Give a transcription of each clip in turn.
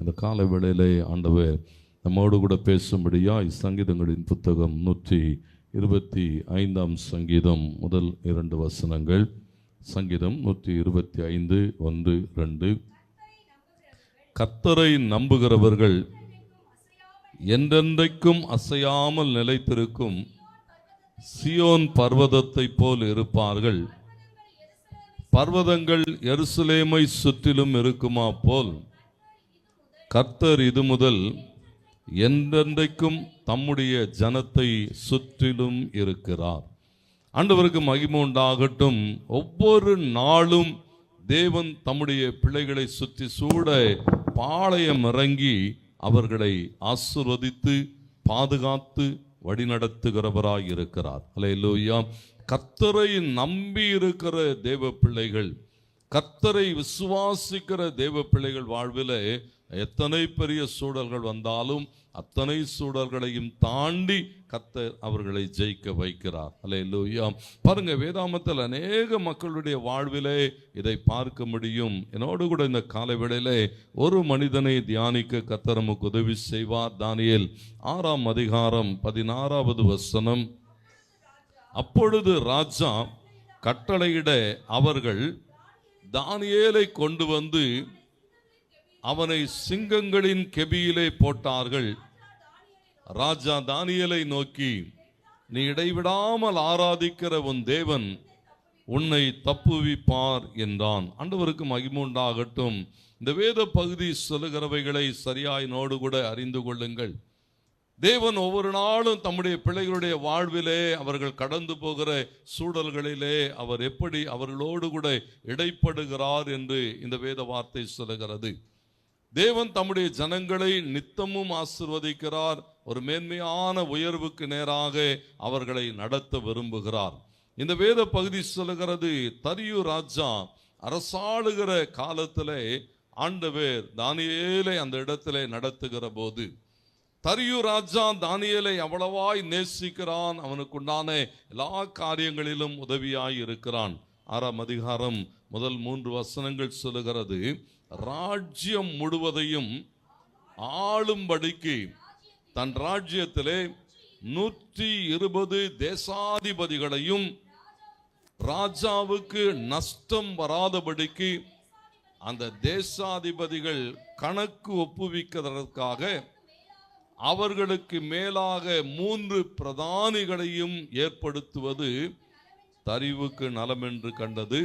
இந்த காலை வேளையிலே ஆண்டவர் நம்மோடு கூட பேசும்படியாய் சங்கீதங்களின் புத்தகம் 125 சங்கீதம் முதல் 2 வசனங்கள். சங்கீதம் 125 1 2. கர்த்தரை நம்புகிறவர்கள் என்றென்றைக்கும் அசையாமல் நிலைத்திருக்கும் சீயோன் பர்வதத்தை போல் இருப்பார்கள். பர்வதங்கள் எருசலேமை சுற்றிலும் இருக்குமா போல் கர்த்தர் இது முதல் என்றென்றைக்கும் தம்முடைய ஜனத்தை சுற்றிலும் இருக்கிறார். ஆண்டவருக்கு மகிமை உண்டாகட்டும். ஒவ்வொரு நாளும் தேவன் தம்முடைய பிள்ளைகளை சுற்றி சூட பாளையம் இறங்கி அவர்களை ஆசீர்வதித்து பாதுகாத்து வழிநடத்துகிறவராய் இருக்கிறார். அல்லேலூயா. கர்த்தரை நம்பி இருக்கிற தேவ பிள்ளைகள், கர்த்தரை விசுவாசிக்கிற தேவ பிள்ளைகள் வாழ்வில் எத்தனை பெரிய சூழல்கள் வந்தாலும் அத்தனை சூழல்களையும் தாண்டி கர்த்தர் அவர்களை ஜெயிக்க வைக்கிறார். அல்லேலூயா. பாருங்க, வேதாமத்தில் அநேக மக்களுடைய வாழ்விலே இதை பார்க்க முடியும். என்னோடு கூட இந்த காலை வேளையிலே ஒரு மனிதனை தியானிக்க கர்த்தர் நமக்கு உதவி செய்வார். தானியேல் 6ஆம் அதிகாரம் 16வது வசனம். அப்பொழுது ராஜா கட்டளையிட அவர்கள் தானியேலை கொண்டு வந்து அவனை சிங்கங்களின் கெபியிலே போட்டார்கள். ராஜா தானியேலை நோக்கி, நீ இடைவிடாமல் ஆராதிக்கிற உன் தேவன் உன்னை தப்புவிப்பார் என்றான். ஆண்டவருக்கு மகிமை உண்டாகட்டும். இந்த வேத பகுதி சொல்லுகிறவைகளை சரியாய் நோடு கூட அறிந்து கொள்ளுங்கள். தேவன் ஒவ்வொரு நாளும் தம்முடைய பிள்ளைகளுடைய வாழ்விலே அவர்கள் கடந்து போகிற சூழல்களிலே அவர் எப்படி அவர்களோடு கூட இடைப்படுகிறார் என்று இந்த வேத வார்த்தை சொல்லுகிறது. தேவன் தம்முடைய ஜனங்களை நித்தமும் ஆசீர்வதிக்கிறார். ஒரு மேன்மையான உயர்வுக்கு நேராக அவர்களை நடத்த விரும்புகிறார். இந்த வேத பகுதி சொல்லுகிறது, தரியு ராஜா அரசாளுகிற காலத்திலே ஆண்டவர் தானியேலை அந்த இடத்திலே நடத்துகிற போது தரியு ராஜா தானியேலை அவ்வளவாய் நேசிக்கிறான். அவனுக்குண்டான எல்லா காரியங்களிலும் உதவியாய் இருக்கிறான். 6ஆம் அதிகாரம் முதல் 3 வசனங்கள் சொல்லுகிறது, ராஜ்யம் முழுவதையும் ஆளும்படிக்கு தன் ராஜ்யத்திலே 120 தேசாதிபதிகளையும் ராஜாவுக்கு நஷ்டம் வராதபடிக்கு அந்த தேசாதிபதிகள் கணக்கு ஒப்புவிக்கிறதற்காக அவர்களுக்கு மேலாக 3 பிரதானிகளையும் ஏற்படுத்துவது தரிவுக்கு நலம் என்று கண்டது.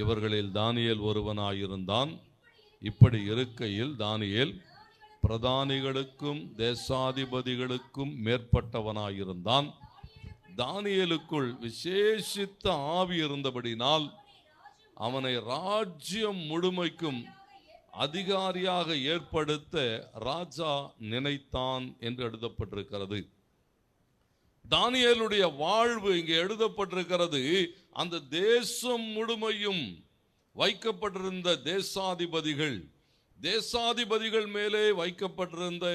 இவர்களில் தானியேல் ஒருவனாயிருந்தான். இப்படி இருக்கையில் தானியேல் பிரதானிகளுக்கும் தேசாதிபதிகளுக்கும் மேற்பட்டவனாயிருந்தான். தானியேலுக்குள் விசேஷித்த ஆவி இருந்தபடினால் அவனை ராஜ்யம் முழுமைக்கும் அதிகாரியாக ஏற்படுத்த ராஜா நினைத்தான் என்று எழுதப்பட்டிருக்கிறது. தானியேலுடைய வாழ்வு இங்கே எழுதப்பட்டிருக்கிறது. அந்த தேசம் முழுமையும் வைக்கப்பட்டிருந்த தேசாதிபதிகள் மேலே வைக்கப்பட்டிருந்த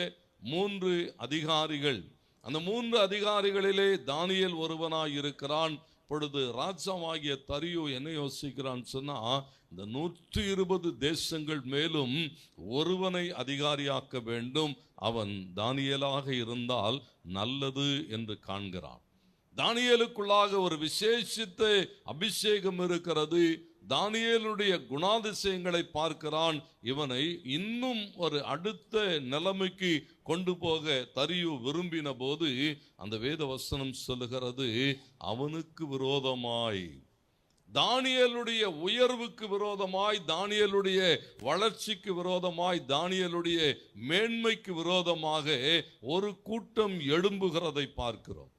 3 அதிகாரிகள், அந்த 3 அதிகாரிகளிலே தானியேல் ஒருவனாய் இருக்கிறான். பொழுது ராஜாவாகிய தரியு என்ன யோசிக்கிறான் சொன்னா, இந்த 120 தேசங்கள் மேலும் ஒருவனை அதிகாரியாக்க வேண்டும், அவன் தானியேலாக இருந்தால் நல்லது என்று காண்கிறான். தானியேலுக்குள்ளாக ஒரு விசேஷித்த அபிஷேகம் இருக்கிறது. தானியேலுடைய குணாதிசயங்களை பார்க்கிறான். இவனை இன்னும் ஒரு அடுத்த நிலைமைக்கு கொண்டு போக தரியு விரும்பின போது அந்த வேத வசனம் சொல்லுகிறது, அவனுக்கு விரோதமாய், தானியேலுடைய உயர்வுக்கு விரோதமாய், தானியேலுடைய வளர்ச்சிக்கு விரோதமாய், தானியேலுடைய மேன்மைக்கு விரோதமாக ஒரு கூட்டம் எழும்புகிறதை பார்க்கிறோம்.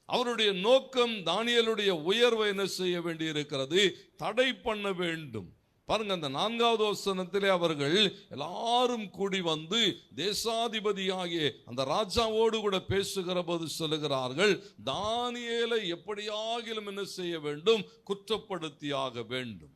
அவருடைய நோக்கம் தானியேலுடைய உயர்வை என்ன செய்ய வேண்டி இருக்கிறது? தடை பண்ண வேண்டும். பாருங்க, அந்த 4வது வசனத்திலே அவர்கள் எல்லாரும் கூடி வந்து தேசாதிபதியாகிய அந்த ராஜாவோடு கூட பேசுகிற போது சொல்லுகிறார்கள், தானியேலை எப்படியாகிலும் என்ன செய்ய வேண்டும்? குற்றப்படுத்தியாக வேண்டும்.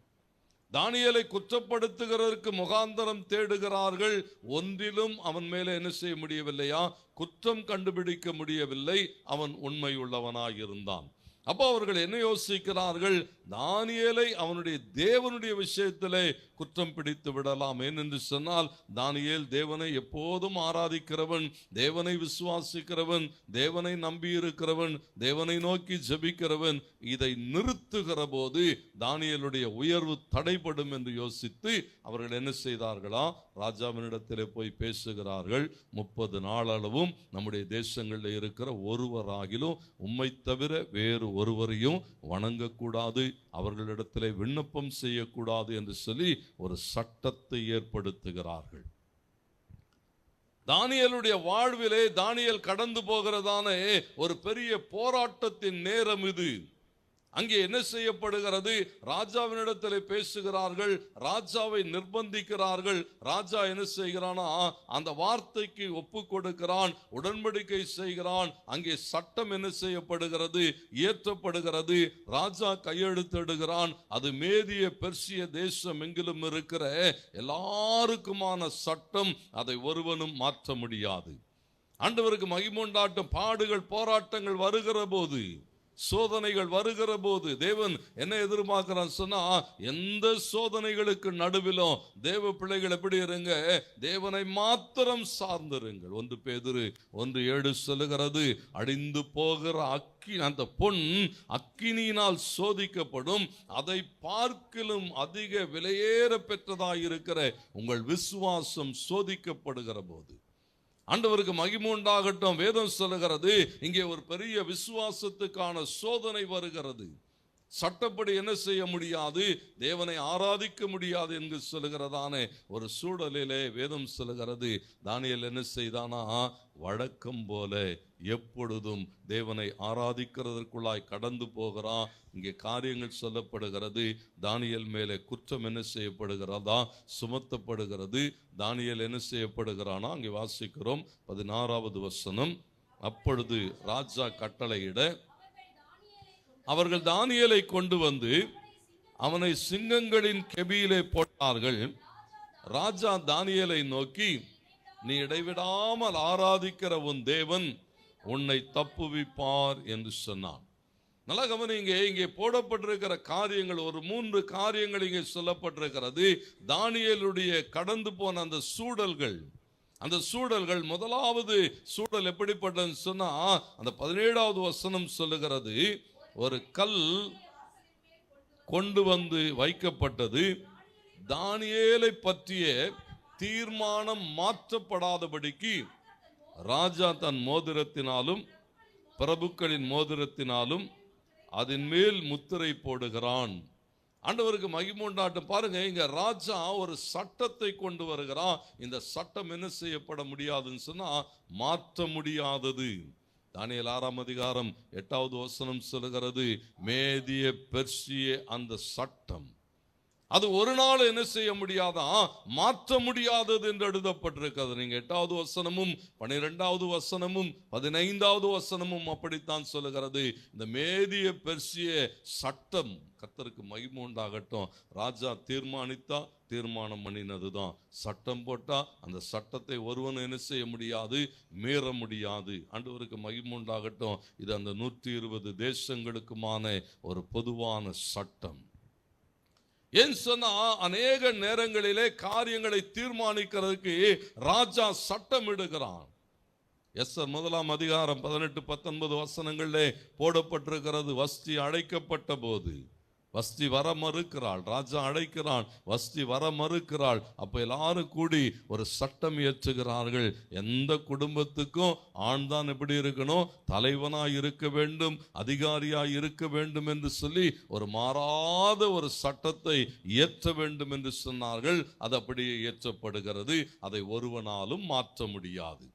தானியேலை குற்றப்படுத்துகிறதற்கு முகாந்தரம் தேடுகிறார்கள். ஒன்றிலும் அவன் மேலே என்ன செய்ய முடியவில்லையா? குற்றம் கண்டுபிடிக்க முடியவில்லை. அவன் உண்மையுள்ளவனாய் இருந்தான். அப்போ அவர்கள் என்ன யோசிக்கிறார்கள்? தானியேலை அவனுடைய தேவனுடைய விஷயத்திலே குற்றம் பிடித்து விடலாம். ஏனென்று சொன்னால் தானியேல் தேவனை எப்போதும் ஆராதிக்கிறவன், தேவனை விசுவாசிக்கிறவன், தேவனை நம்பியிருக்கிறவன், தேவனை நோக்கி ஜெபிக்கிறவன். இதை நிறுத்துகிற போது தானியேலுடைய உயர்வு தடைபடும் என்று யோசித்து அவர்கள் என்ன செய்தார்களா? ராஜாவினிடத்திலே போய் பேசுகிறார்கள். 30 நாளளவும் நம்முடைய தேசங்களில் இருக்கிற ஒருவராகிலும் உம்மை தவிர வேறு ஒருவரையும் வணங்கக்கூடாது, அவர்களிடத்திலே விண்ணப்பம் செய்யக்கூடாது என்று சொல்லி ஒரு சட்டத்தை ஏற்படுத்துகிறார்கள். தானியேலுடைய வாழ்விலே தானியேல் கடந்து போகிறதான ஒரு பெரிய போராட்டத்தின் நேரம் இது. அங்கே என்ன செய்யப்படுகிறது? ராஜாவினிடத்தில் பேசுகிறார்கள், ராஜாவை நிர்பந்திக்கிறார்கள். ராஜா என்ன செய்கிறானா? அந்த வார்த்தைக்கு ஒப்பு கொடுக்கிறான், உடன்படிக்கை செய்கிறான். அங்கே சட்டம் என்ன செய்யப்படுகிறது? இயற்றப்படுகிறது. ராஜா கையெழுத்திடுகிறான். அது மேதிய பெர்சிய தேசம் எங்கிலும் இருக்கிற எல்லாருக்குமான சட்டம். அதை ஒருவனும் மாற்ற முடியாது. ஆண்டவருக்கு மகிமை உண்டாட்டும். பாடுகள் போராட்டங்கள் வருகிற போது, சோதனைகள் வருகிற போது தேவன் என்ன எதிர்பார்க்கிறான் சொன்னா, எந்த சோதனைகளுக்கு நடுவிலும் தேவ பிள்ளைகள் எப்படி இருங்க? தேவனை மாத்திரம் சார்ந்திருங்கள். 1 பேதுரு 1:7 சொல்லுகிறது, அழிந்து போகிற அந்த பொன் அக்கினியினால் சோதிக்கப்படும், அதை பார்க்கிலும் அதிக விலையேற பெற்றதாயிருக்கிற உங்கள் விசுவாசம் சோதிக்கப்படுகிற போது. ஆண்டவருக்கு மகிமை உண்டாகட்டும். வேதம் சொல்லுகிறது, இங்கே ஒரு பெரிய விசுவாசத்துக்கான சோதனை வருகிறது. சட்டப்படி என்ன செய்ய முடியாது? தேவனை ஆராதிக்க முடியாது என்று சொல்லுகிறதான ஒரு சூழலிலே வேதம் சொல்லுகிறது, தானியேல் என்ன செய்தானா? வழக்கம் போல எப்பொழுதும் தேவனை ஆராதிக்கிறதற்குள்ளாய் கடந்து போகிறான். இங்கே காரியங்கள் சொல்லப்படுகிறது. தானியேல் மேலே குற்றம் என்ன செய்யப்படுகிறதா? சுமத்தப்படுகிறது. தானியேல் என்ன செய்யப்படுகிறானா? அங்கே வாசிக்கிறோம் 16வது வசனம். அப்பொழுது ராஜா கட்டளையிட அவர்கள் தானியேலை கொண்டு வந்து அவனை சிங்கங்களின் கெபியிலே போட்டார்கள். ராஜா தானியேலை நோக்கி, நீ இடைவிடாமல் ஆராதிக்கிற உன் தேவன் உன்னை தப்புவிப்பார் என்று சொன்னான். நல்லா கவனிங்க, இங்கே போடப்பட்டிருக்கிற காரியங்கள் ஒரு 3 காரியங்கள் இங்கே சொல்லப்பட்டிருக்கிறது. தானியேலுடைய கடந்து போன அந்த சூழல்கள் முதலாவது சூழல் எப்படிப்பட்டதுன்னு சொன்னா, அந்த 17வது வசனம் சொல்லுகிறது, ஒரு கல் கொண்டு வந்து வைக்கப்பட்டது. தானியேலை பற்றிய தீர்மானம் மாற்றப்படாதபடிக்கு ராஜா தன் மோதிரத்தினாலும் பிரபுக்களின் மோதிரத்தினாலும் அதன் மேல் முத்திரை போடுகிறான். ஆண்டவருக்கு மகிமை உண்டாட்டும். பாருங்க, இங்க ராஜா ஒரு சட்டத்தை கொண்டு வருகிறான். இந்த சட்டம் என்ன செய்யப்பட முடியாதுன்னு சொன்னா, மாற்ற முடியாதது. தானியேல் 6ஆம் அதிகாரம் 8வது வசனம் சொல்லுகிறது, மேதிய பெர்சிய அந்த சட்டம் அது ஒரு நாள் என்ன செய்ய முடியாதா? மாற்ற முடியாதது என்று எழுதப்பட்டிருக்கிறது. நீங்க 8வது வசனமும் 12வது வசனமும் 15வது வசனமும் அப்படித்தான் சொல்லுகிறது. இந்த மேதிய பெர்சிய சட்டம், கர்த்தருக்கு மகிமை உண்டாகட்டும், ராஜா தீர்மானித்தா தீர்மானம் பண்ணினதுதான். சட்டம் போட்டா அந்த சட்டத்தை ஒருவன் என்ன செய்ய முடியாது? மீற முடியாது. ஆண்டவருக்கு மகிமை உண்டாகட்டும். இது அந்த 120 தேசங்களுக்குமான ஒரு பொதுவான சட்டம். ஏன் சொன்னா, அநேக நேரங்களிலே காரியங்களை தீர்மானிக்கிறதுக்கு ராஜா சட்டம் இடுகிறான். எஸ்தர் 1ஆம் அதிகாரம் 18-19 வசனங்களிலே போடப்பட்டிருக்கிறது. வஸ்தி அழைக்கப்பட்ட போது வஸ்தி வர மறுக்கிறாள். ராஜா அழைக்கிறான், வஸ்தி வர மறுக்கிறாள். அப்ப எல்லாரும் கூடி ஒரு சட்டம் இயற்றுகிறார்கள். எந்த குடும்பத்துக்கும் ஆண் தான் எப்படி இருக்கணும்? தலைவனாய் இருக்க வேண்டும், அதிகாரியாய் இருக்க வேண்டும் என்று சொல்லி ஒரு மாறாத ஒரு சட்டத்தை இயற்ற வேண்டும் என்று சொன்னார்கள். அது அப்படியே இயற்றப்படுகிறது. அதை ஒருவனாலும் மாற்ற முடியாது.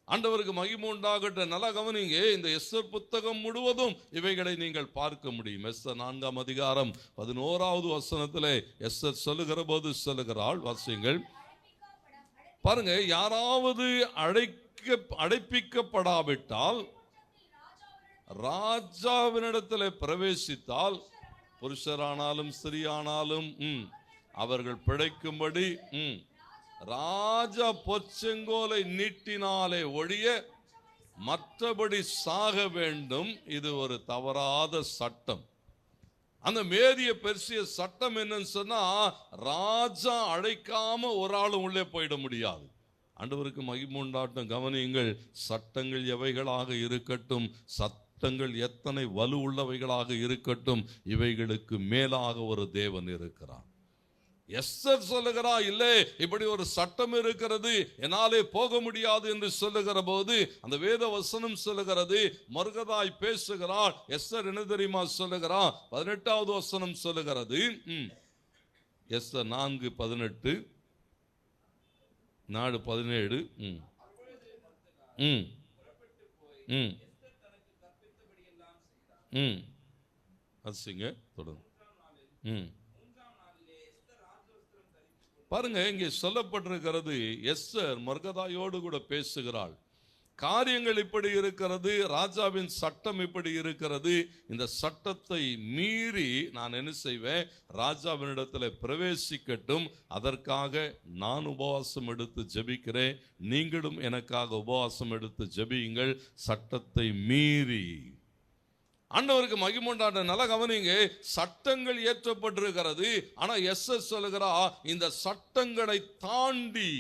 ஆண்டவருக்கு மகிமை உண்டாகட்டும். நல்லா கவனிங்க, இந்த எஸ்தர் புத்தகம் முழுவதும் இவைகளை நீங்கள் பார்க்க முடியும். எஸ்தர் 4ஆம் அதிகாரம் 11வது வசனத்திலே எஸ்தர் சொல்லுகிற போது சொல்லுகிறாள், வாசியுங்கள். பாருங்க, யாராவது அழைப்பிக்கப்படாவிட்டால் ராஜாவினிடத்தில் பிரவேசித்தால் புருஷரானாலும் ஸ்திரீயானாலும் அவர்கள் பிழைக்கும்படி ராஜா பொற்செங்கோலை நீட்டினாலே ஒழிய மற்றபடி சாக வேண்டும். இது ஒரு தவறாத சட்டம். அந்த மேதிய பெர்சிய சட்டம் என்னன்னு சொன்னா, ராஜா அழைக்காம ஒரு ஆளும் உள்ளே போயிட முடியாது. ஆண்டவருக்கு மகிமை உண்டாட்டம். கவனியுங்கள், சட்டங்கள் எவைகளாக இருக்கட்டும், சட்டங்கள் எத்தனை வலு உள்ளவைகளாக இருக்கட்டும், இவைகளுக்கு மேலாக ஒரு தேவன் இருக்கிறார். எஸ்தர் சொல்லுகிறா, இல்லை இப்படி ஒரு சட்டம் இருக்கிறது, என்னாலே போக முடியாது என்று சொல்லுகிற போது அந்த வேத வசனம் சொல்லுகிறது, மொர்தெகாய் பேசுகிறார். எஸ்தர் என்ன தெரியுமா சொல்லுகிறா? 18வது வசனம் சொல்லுகிறது, எஸ்தர் 4:18 4:17 அசிங்க தொடர்ந்து பாருங்க. இங்கே சொல்லப்பட்டிருக்கிறது, எஸ்தர் மொர்தெகாயோடு கூட பேசுகிறாள். காரியங்கள் இப்படி இருக்கிறது, ராஜாவின் சட்டம் இப்படி இருக்கிறது. இந்த சட்டத்தை மீறி நான் என்ன செய்வேன்? ராஜாவினிடத்தில் பிரவேசிக்கட்டும், அதற்காக நான் உபவாசம் எடுத்து ஜெபிக்கிறேன், நீங்களும் எனக்காக உபவாசம் எடுத்து ஜெபியுங்கள். சட்டத்தை மீறி ஆண்டவருக்கு மகிமை உண்டான. நல்ல கவனிங்க, சட்டங்கள் ஏற்றப்பட்டிருக்கிறது. ஆனா எஸ்எஸ் சொல்லுகிறா, இந்த சட்டங்களை தாண்டி,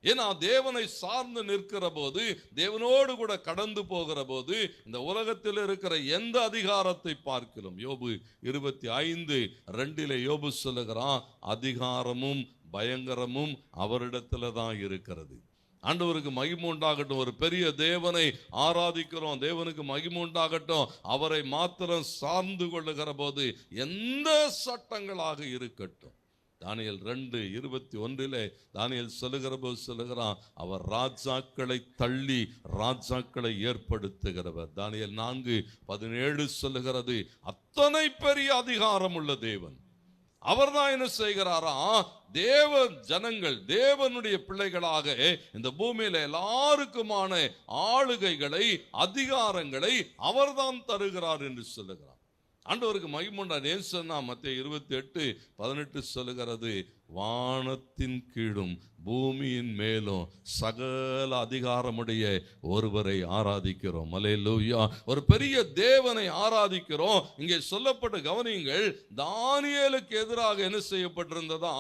ஏன்னா தேவனை சார்ந்து நிற்கிற போது, தேவனோடு கூட கடந்து போகிற போது, இந்த உலகத்தில் இருக்கிற எந்த அதிகாரத்தை பார்க்கிறோம். யோபு 25:2 யோபு சொல்லுகிறான், அதிகாரமும் பயங்கரமும் அவரிடத்துல தான் இருக்கிறது. ஆண்டவருக்கு மகிமை உண்டாகட்டும். ஒரு பெரிய தேவனை ஆராதிக்கிறோம், தேவனுக்கு மகிமை உண்டாகட்டும். அவரை மாத்திரம் சார்ந்து கொள்ளுகிற போது எந்த சட்டங்களாக இருக்கட்டும். தானியேல் 2:21 தானியேல் சொல்லுகிற போது சொல்லுகிறான், அவர் ராஜாக்களை தள்ளி ராஜாக்களை ஏற்படுத்துகிறவர். தானியேல் 4:17 சொல்லுகிறது, அத்தனை பெரிய அதிகாரம் உள்ள தேவன். அவர் தான் என்ன செய்கிறாரா? தேவ ஜனங்கள், தேவனுடைய பிள்ளைகளாக இந்த பூமியில எல்லாருக்குமான ஆளுகைகளை, அதிகாரங்களை அவர்தான் தருகிறார் என்று சொல்லுகிறார். ஆண்டவருக்கு மகிமை உண்டான. சொன்னா மத்தேயு 28:18 சொல்லுகிறது, வானத்தின் கீழும் பூமியின் மேலும் சகல அதிகாரமுடைய ஒருவரை ஆராதிக்கிறோம். அல்லேலூயா. ஒரு பெரிய தேவனை ஆராதிக்கிறோம். இங்கே சொல்லப்பட்ட கவனியுங்கள், தானியேலுக்கு எதிராக என்ன செய்யப்பட்டிருந்ததா?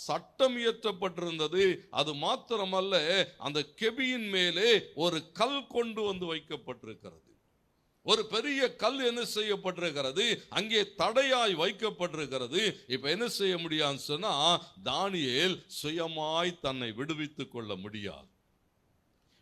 சட்டம் இயற்றப்பட்டிருந்தது. அது மாத்திரமல்ல, அந்த கெபியின் மேலே ஒரு கல் கொண்டு வந்து வைக்கப்பட்டிருக்கிறது. ஒரு பெரிய கல் என்ன செய்யப்பட்டிருக்கிறது? அங்கே தடையாய் வைக்கப்பட்டிருக்கிறது. இப்ப என்ன செய்ய முடியாதுன்னு சொன்னா, தானியேல் சுயமாய் தன்னை விடுவித்துக் கொள்ள முடியாது.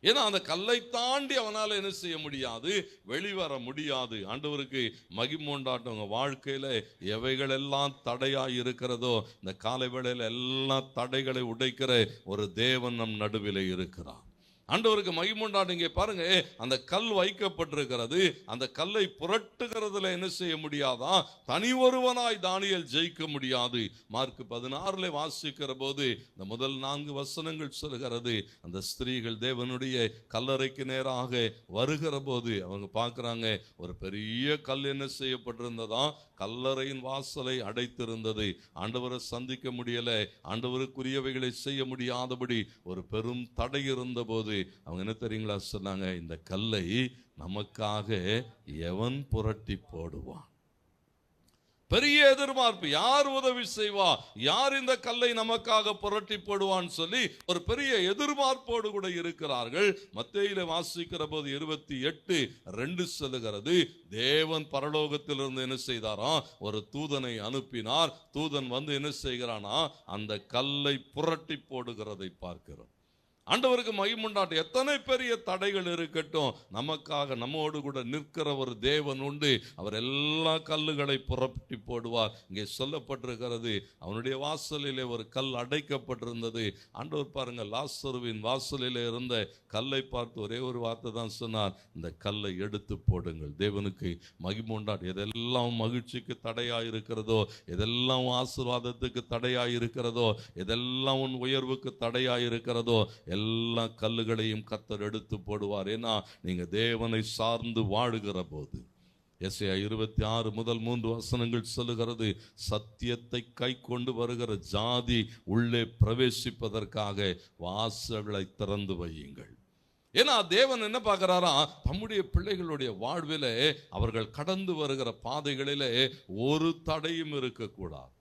ஏன்னா அந்த கல்லை தாண்டி அவனால என்ன செய்ய முடியாது? வெளிவர முடியாது. ஆண்டவருக்கு மகிமை உண்டாட்டம். வாழ்க்கையில எவைகள் எல்லாம் தடையாய் இருக்கிறதோ, இந்த காலை வேளையில எல்லாம் தடைகளை உடைக்கிற ஒரு தேவன் நம் நடுவில் இருக்கிறார். ஆண்டவருக்கு மகிமை உண்டாட்டம். இங்கே பாருங்க, அந்த கல் வைக்கப்பட்டிருக்கிறது. அந்த கல்லை புரட்டுகிறதுல என்ன செய்ய முடியாதா? தனி ஒருவனாய் தானியேல் ஜெயிக்க முடியாது. மார்க் 16 வாசிக்கிற போது இந்த முதல் 4 வசனங்கள் சொல்கிறது, அந்த ஸ்திரீகள் தேவனுடைய கல்லறைக்கு நேராக வருகிற போது அவங்க பார்க்கிறாங்க, ஒரு பெரிய கல் என்ன செய்யப்பட்டிருந்ததா? கல்லறையின் வாசலை அடைத்திருந்தது. ஆண்டவரை சந்திக்க முடியல, ஆண்டவருக்குரியவைகளை செய்ய முடியாதபடி ஒரு பெரும் தடை இருந்த போது அவங்க என்ன தெரியுங்களா சொன்னாங்க? இந்த கல்லை நமக்காக எவன் புரட்டி போடுவான்? பெரிய எதிர்பார்ப்பு. யார் உதவி செய்வா? யார் இந்த கல்லை நமக்காக புரட்டி போடுவான்னு சொல்லி ஒரு பெரிய எதிர்பார்ப்போடு கூட இருக்கிறார்கள். மத்தேயுல வாசிக்கிற போது 28:2 சொல்லுகிறது, தேவன் பரலோகத்திலிருந்து என்ன செய்தாராம்? ஒரு தூதனை அனுப்பினார். தூதன் வந்து என்ன செய்கிறானா? அந்த கல்லை புரட்டி போடுகிறதை பார்க்கிறோம். ஆண்டவருக்கு மகிமை உண்டாட்டம். எத்தனை பெரிய தடைகள் இருக்கட்டும், நமக்காக நம்மோடு கூட நிற்கிற ஒரு தேவன் உண்டு. அவர் எல்லா கல்லுகளை புரட்டி போடுவார். இங்கே சொல்லப்பட்டிருக்கிறது, அவனுடைய வாசலிலே ஒரு கல் அடைக்கப்பட்டிருந்தது. ஆண்டவர் பாருங்க, லாசருவின் வாசலிலே இருந்த கல்லை பார்த்து ஒரே ஒரு வார்த்தை தான் சொன்னார், இந்த கல்லை எடுத்து போடுங்கள். தேவனுக்கு மகிமை உண்டாட்டம். எதெல்லாம் மகிழ்ச்சிக்கு தடையாக இருக்கிறதோ, எதெல்லாம் ஆசீர்வாதத்துக்கு தடையாக இருக்கிறதோ, எதெல்லாம் உன் உயர்வுக்கு தடையாக இருக்கிறதோ, எல்லா கல்லுகளையும் கர்த்தர் எடுத்து போடுவார். ஏன்னா நீங்க தேவனை சார்ந்து வாழுகிற போது எசேயா 26 முதல் 3 வசனங்கள் சொல்லுகிறது, சத்தியத்தை கை கொண்டு வருகிற ஜாதி உள்ளே பிரவேசிப்பதற்காக வாசல்களை திறந்து வையுங்கள். ஏன்னா தேவன் என்ன பார்க்கிறாரா, தம்முடைய பிள்ளைகளுடைய வாழ்விலே அவர்கள் கடந்து வருகிற பாதைகளிலே ஒரு தடையும் இருக்கக்கூடாது.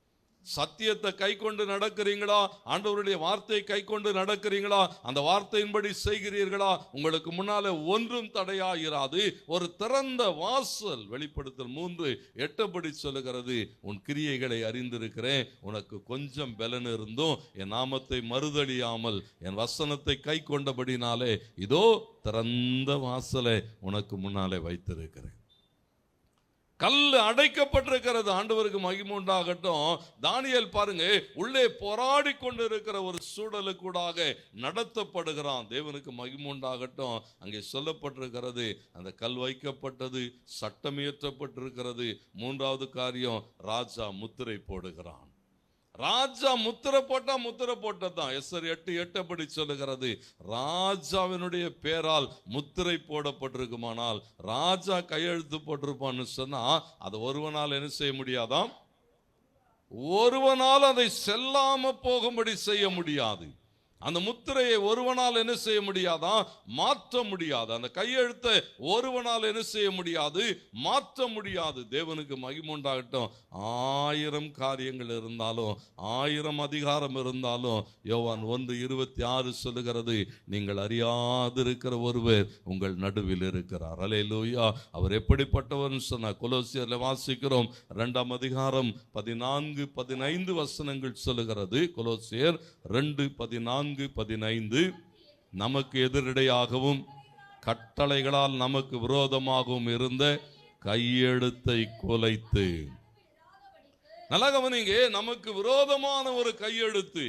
சத்தியத்தை கை கொண்டு நடக்கிறீங்களா, ஆண்டவருடைய வார்த்தையை கை கொண்டு நடக்கிறீங்களா, அந்த வார்த்தையின்படி செய்கிறீர்களா, உங்களுக்கு முன்னாலே ஒன்றும் தடையாயிராது. ஒரு திறந்த வாசல். வெளிப்படுத்தல் 3:8 சொல்லுகிறது, உன் கிரியைகளை அறிந்திருக்கிறேன், உனக்கு கொஞ்சம் பலன் இருந்தும் என் நாமத்தை மறுதலியாமல் என் வசனத்தை கை கொண்டபடினாலே இதோ திறந்த வாசலை உனக்கு முன்னாலே வைத்திருக்கிறேன். கல் அடைக்கப்பட்டிருக்கிறது. ஆண்டவருக்கு மகிமை உண்டாகட்டும். தானியேல் பாருங்க, உள்ளே போராடி கொண்டிருக்கிற ஒரு சூழலுக்கூடாக நடத்தப்படுகிறான். தேவனுக்கு மகிமை உண்டாகட்டும். அங்கே சொல்லப்பட்டிருக்கிறது, அந்த கல் வைக்கப்பட்டது, சட்டம் இயற்றப்பட்டிருக்கிறது. மூன்றாவது காரியம், ராஜா முத்திரை போடுகிறான். ராஜா முத்திரை போட்டா முத்திரை போட்டதான். எஸ்ஆர் 8:8 அப்படி சொல்லுகிறது, ராஜாவினுடைய பேரால் முத்திரை போடப்பட்டிருக்குமானால், ராஜா கையெழுத்து போட்டிருப்பான்னு சொன்னா அதை ஒருவனால் என்ன செய்ய முடியாதாம், ஒருவனால் அதை செல்லாம போகும்படி செய்ய முடியாது. அந்த முத்திரையை ஒருவனால் என்ன செய்ய முடியாதா, மாற்ற முடியாது. அந்த கையெழுத்தை ஒருவனால் என்ன செய்ய முடியாது, மாற்ற முடியாது. தேவனுக்கு மகிமை உண்டாகட்டும். 1000 காரியங்கள் இருந்தாலும், 1000 அதிகாரம் இருந்தாலும், யோவான் 1:26 சொல்லுகிறது, நீங்கள் அறியாதிருக்கிற ஒருவர் உங்கள் நடுவில் இருக்கிறார். அல்லேலூயா. அவர் எப்படிப்பட்டவர் சொன்ன கொலோசியர்ல வாசிக்கிறோம். 2ஆம் அதிகாரம் 14-15 வசனங்கள் சொல்லுகிறது. கொலோசியர் 2:14-15, நமக்கு எதிரடையாகவும் கட்டளைகளால் நமக்கு விரோதமாகவும் இருந்த கையெழுத்தை குலைத்து. நல்லா கவனிங்க, நமக்கு விரோதமான ஒரு கையெழுத்து,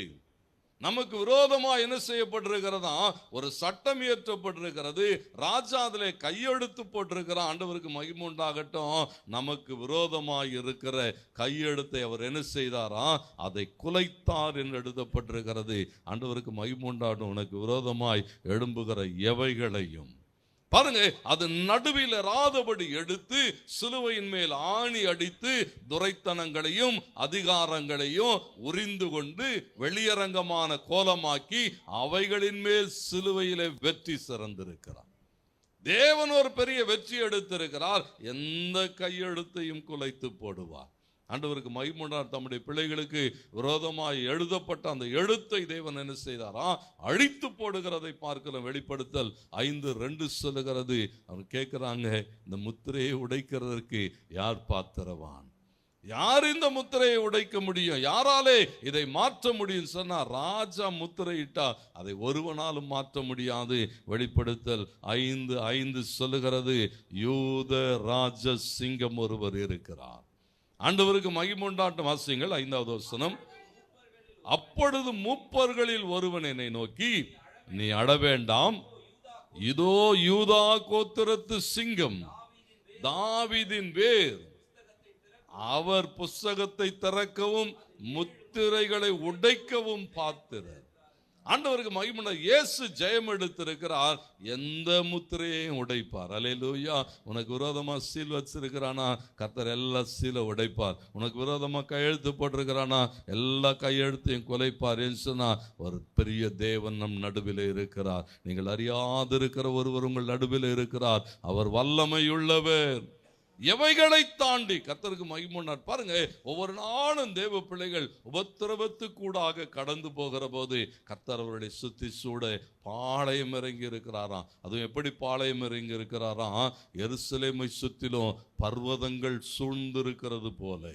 நமக்கு விரோதமா என்ன செய்யப்பட்டிருக்கிறதா, ஒரு சட்டம் இயற்றப்பட்டிருக்கிறது. ராஜா அதிலே கையெழுத்து போட்டிருக்கிறார். ஆண்டவருக்கு மகிமை உண்டாகட்டும். நமக்கு விரோதமாய் இருக்கிற கையெழுத்தை அவர் என்ன செய்தாரா, அதை குலைத்தார் என்று எழுதப்பட்டிருக்கிறது. ஆண்டவருக்கு மகிமை உண்டாகட்டும். உனக்கு விரோதமாய் எழும்புகிற எவைகளையும் பாருங்க, அது நடுவில் இராதபடி எடுத்து சிலுவையின் மேல் ஆணி அடித்து துரைத்தனங்களையும் அதிகாரங்களையும் உரிந்து கொண்டு வெளியரங்கமான கோலமாக்கி அவைகளின் மேல் சிலுவையிலே வெற்றி சிறந்திருக்கிறார். தேவன் ஒரு பெரிய வெற்றி எடுத்திருக்கிறார். எந்த கையெழுத்தையும் குலைத்து போடுவார். ஆண்டவருக்கு மகிமையுண்டாகட்டும். தம்முடைய பிள்ளைகளுக்கு விரோதமாய் எழுதப்பட்ட அந்த எழுத்தை தேவன் என்ன செய்தாரா, அழித்து போடுகிறதை பார்க்கிறோம். வெளிப்படுத்தல் 5:2 சொல்லுகிறது. அவங்க கேட்கிறாங்க, இந்த முத்திரையை உடைக்கிறதற்கு யார் பாத்திரவான், யார் இந்த முத்திரையை உடைக்க முடியும், யாராலே இதை மாற்ற முடியும் சொன்னா, ராஜா முத்திரையிட்டா அதை ஒருவனாலும் மாற்ற முடியாது. வெளிப்படுத்தல் 5:5 சொல்லுகிறது, யூத ராஜ சிங்கம் ஒருவர் இருக்கிறார். ஆண்டவருக்கு மகிமை உண்டாகட்டும். வாசியுங்கள் 5வது வசனம். அப்பொழுது மூப்பர்களில் ஒருவன் என்னை நோக்கி, நீ அழ வேண்டாம், இதோ யூதா கோத்திரத்து சிங்கம், தாவீதின் வேர், அவர் புஸ்தகத்தை திறக்கவும் முத்திரைகளை உடைக்கவும் பாத்திரர். ஆண்டவருக்கு மகிமை. இயேசு ஜெயம் எடுத்திருக்கிறார், எந்த முத்திரையையும் உடைப்பார். அல்லேலூயா. உனக்கு விரோதமா சீல் வச்சிருக்கிறானா, கர்த்தர் எல்லா சீலை உடைப்பார். உனக்கு விரோதமா கையெழுத்து போட்டிருக்கிறானா, எல்லா கையெழுத்தையும் குலைப்பார். என்று சொன்னா, ஒரு பெரிய தேவன் நம் நடுவில் இருக்கிறார். நீங்கள் அறியாதிருக்கிற ஒருவர் உங்கள் நடுவில் இருக்கிறார். அவர் வல்லமையுள்ளவர். எவைகளை தாண்டி கர்த்தருக்கு மகிமை பாருங்க. ஒவ்வொரு நாளும் தேவ பிள்ளைகள் உபத்திரவத்துக்கூடாக கடந்து போகிற போது கர்த்தர் அவருடைய சுத்தி சூட பாளையம் இறங்கி இருக்கிறாராம். அதுவும் எப்படி பாளையம் இறங்கி இருக்கிறாராம், எருசலேமை சுத்திலும் பர்வதங்கள் சூழ்ந்திருக்கிறது போல.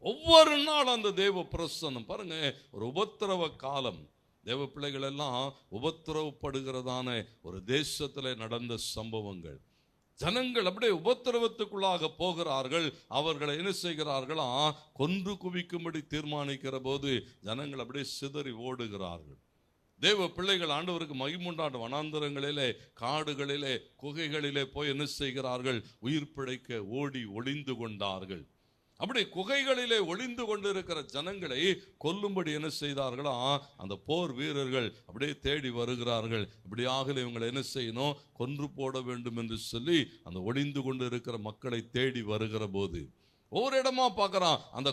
ஒவ்வொரு நாள் அந்த தேவ பிரசன்னம் பாருங்க. ஒரு உபத்திரவ காலம். தேவ பிள்ளைகள் எல்லாம் உபத்திரவப்படுகிறதான ஒரு தேசத்துல நடந்த சம்பவங்கள். ஜனங்கள் அப்படியே உபத்திரவத்துக்குள்ளாக போகிறார்கள். அவர்களை என்ன செய்கிறார்களா, கொன்று குவிக்கும்படி தீர்மானிக்கிற போது ஜனங்கள் அப்படியே சிதறி ஓடுகிறார்கள். தேவ பிள்ளைகள் ஆண்டவருக்கு மகிமுண்டான வனாந்தரங்களிலே, காடுகளிலே, குகைகளிலே போய் என்ன செய்கிறார்கள், உயிர் பிழைக்க ஓடி ஒளிந்து கொண்டார்கள். அப்படி குகைகளிலே ஒளிந்து கொண்டிருக்கிற ஜனங்களை கொல்லும்படி என்ன செய்தார்களா, அந்த போர் வீரர்கள் அப்படியே தேடி வருகிறார்கள். இப்படியாக இவங்களை என்ன செய்யணும், கொன்று போட வேண்டும் என்று சொல்லி அந்த ஒளிந்து கொண்டு இருக்கிற மக்களை தேடி வருகிற போது ஒவ்வொரு இடமா பார்க்கிறான். அந்த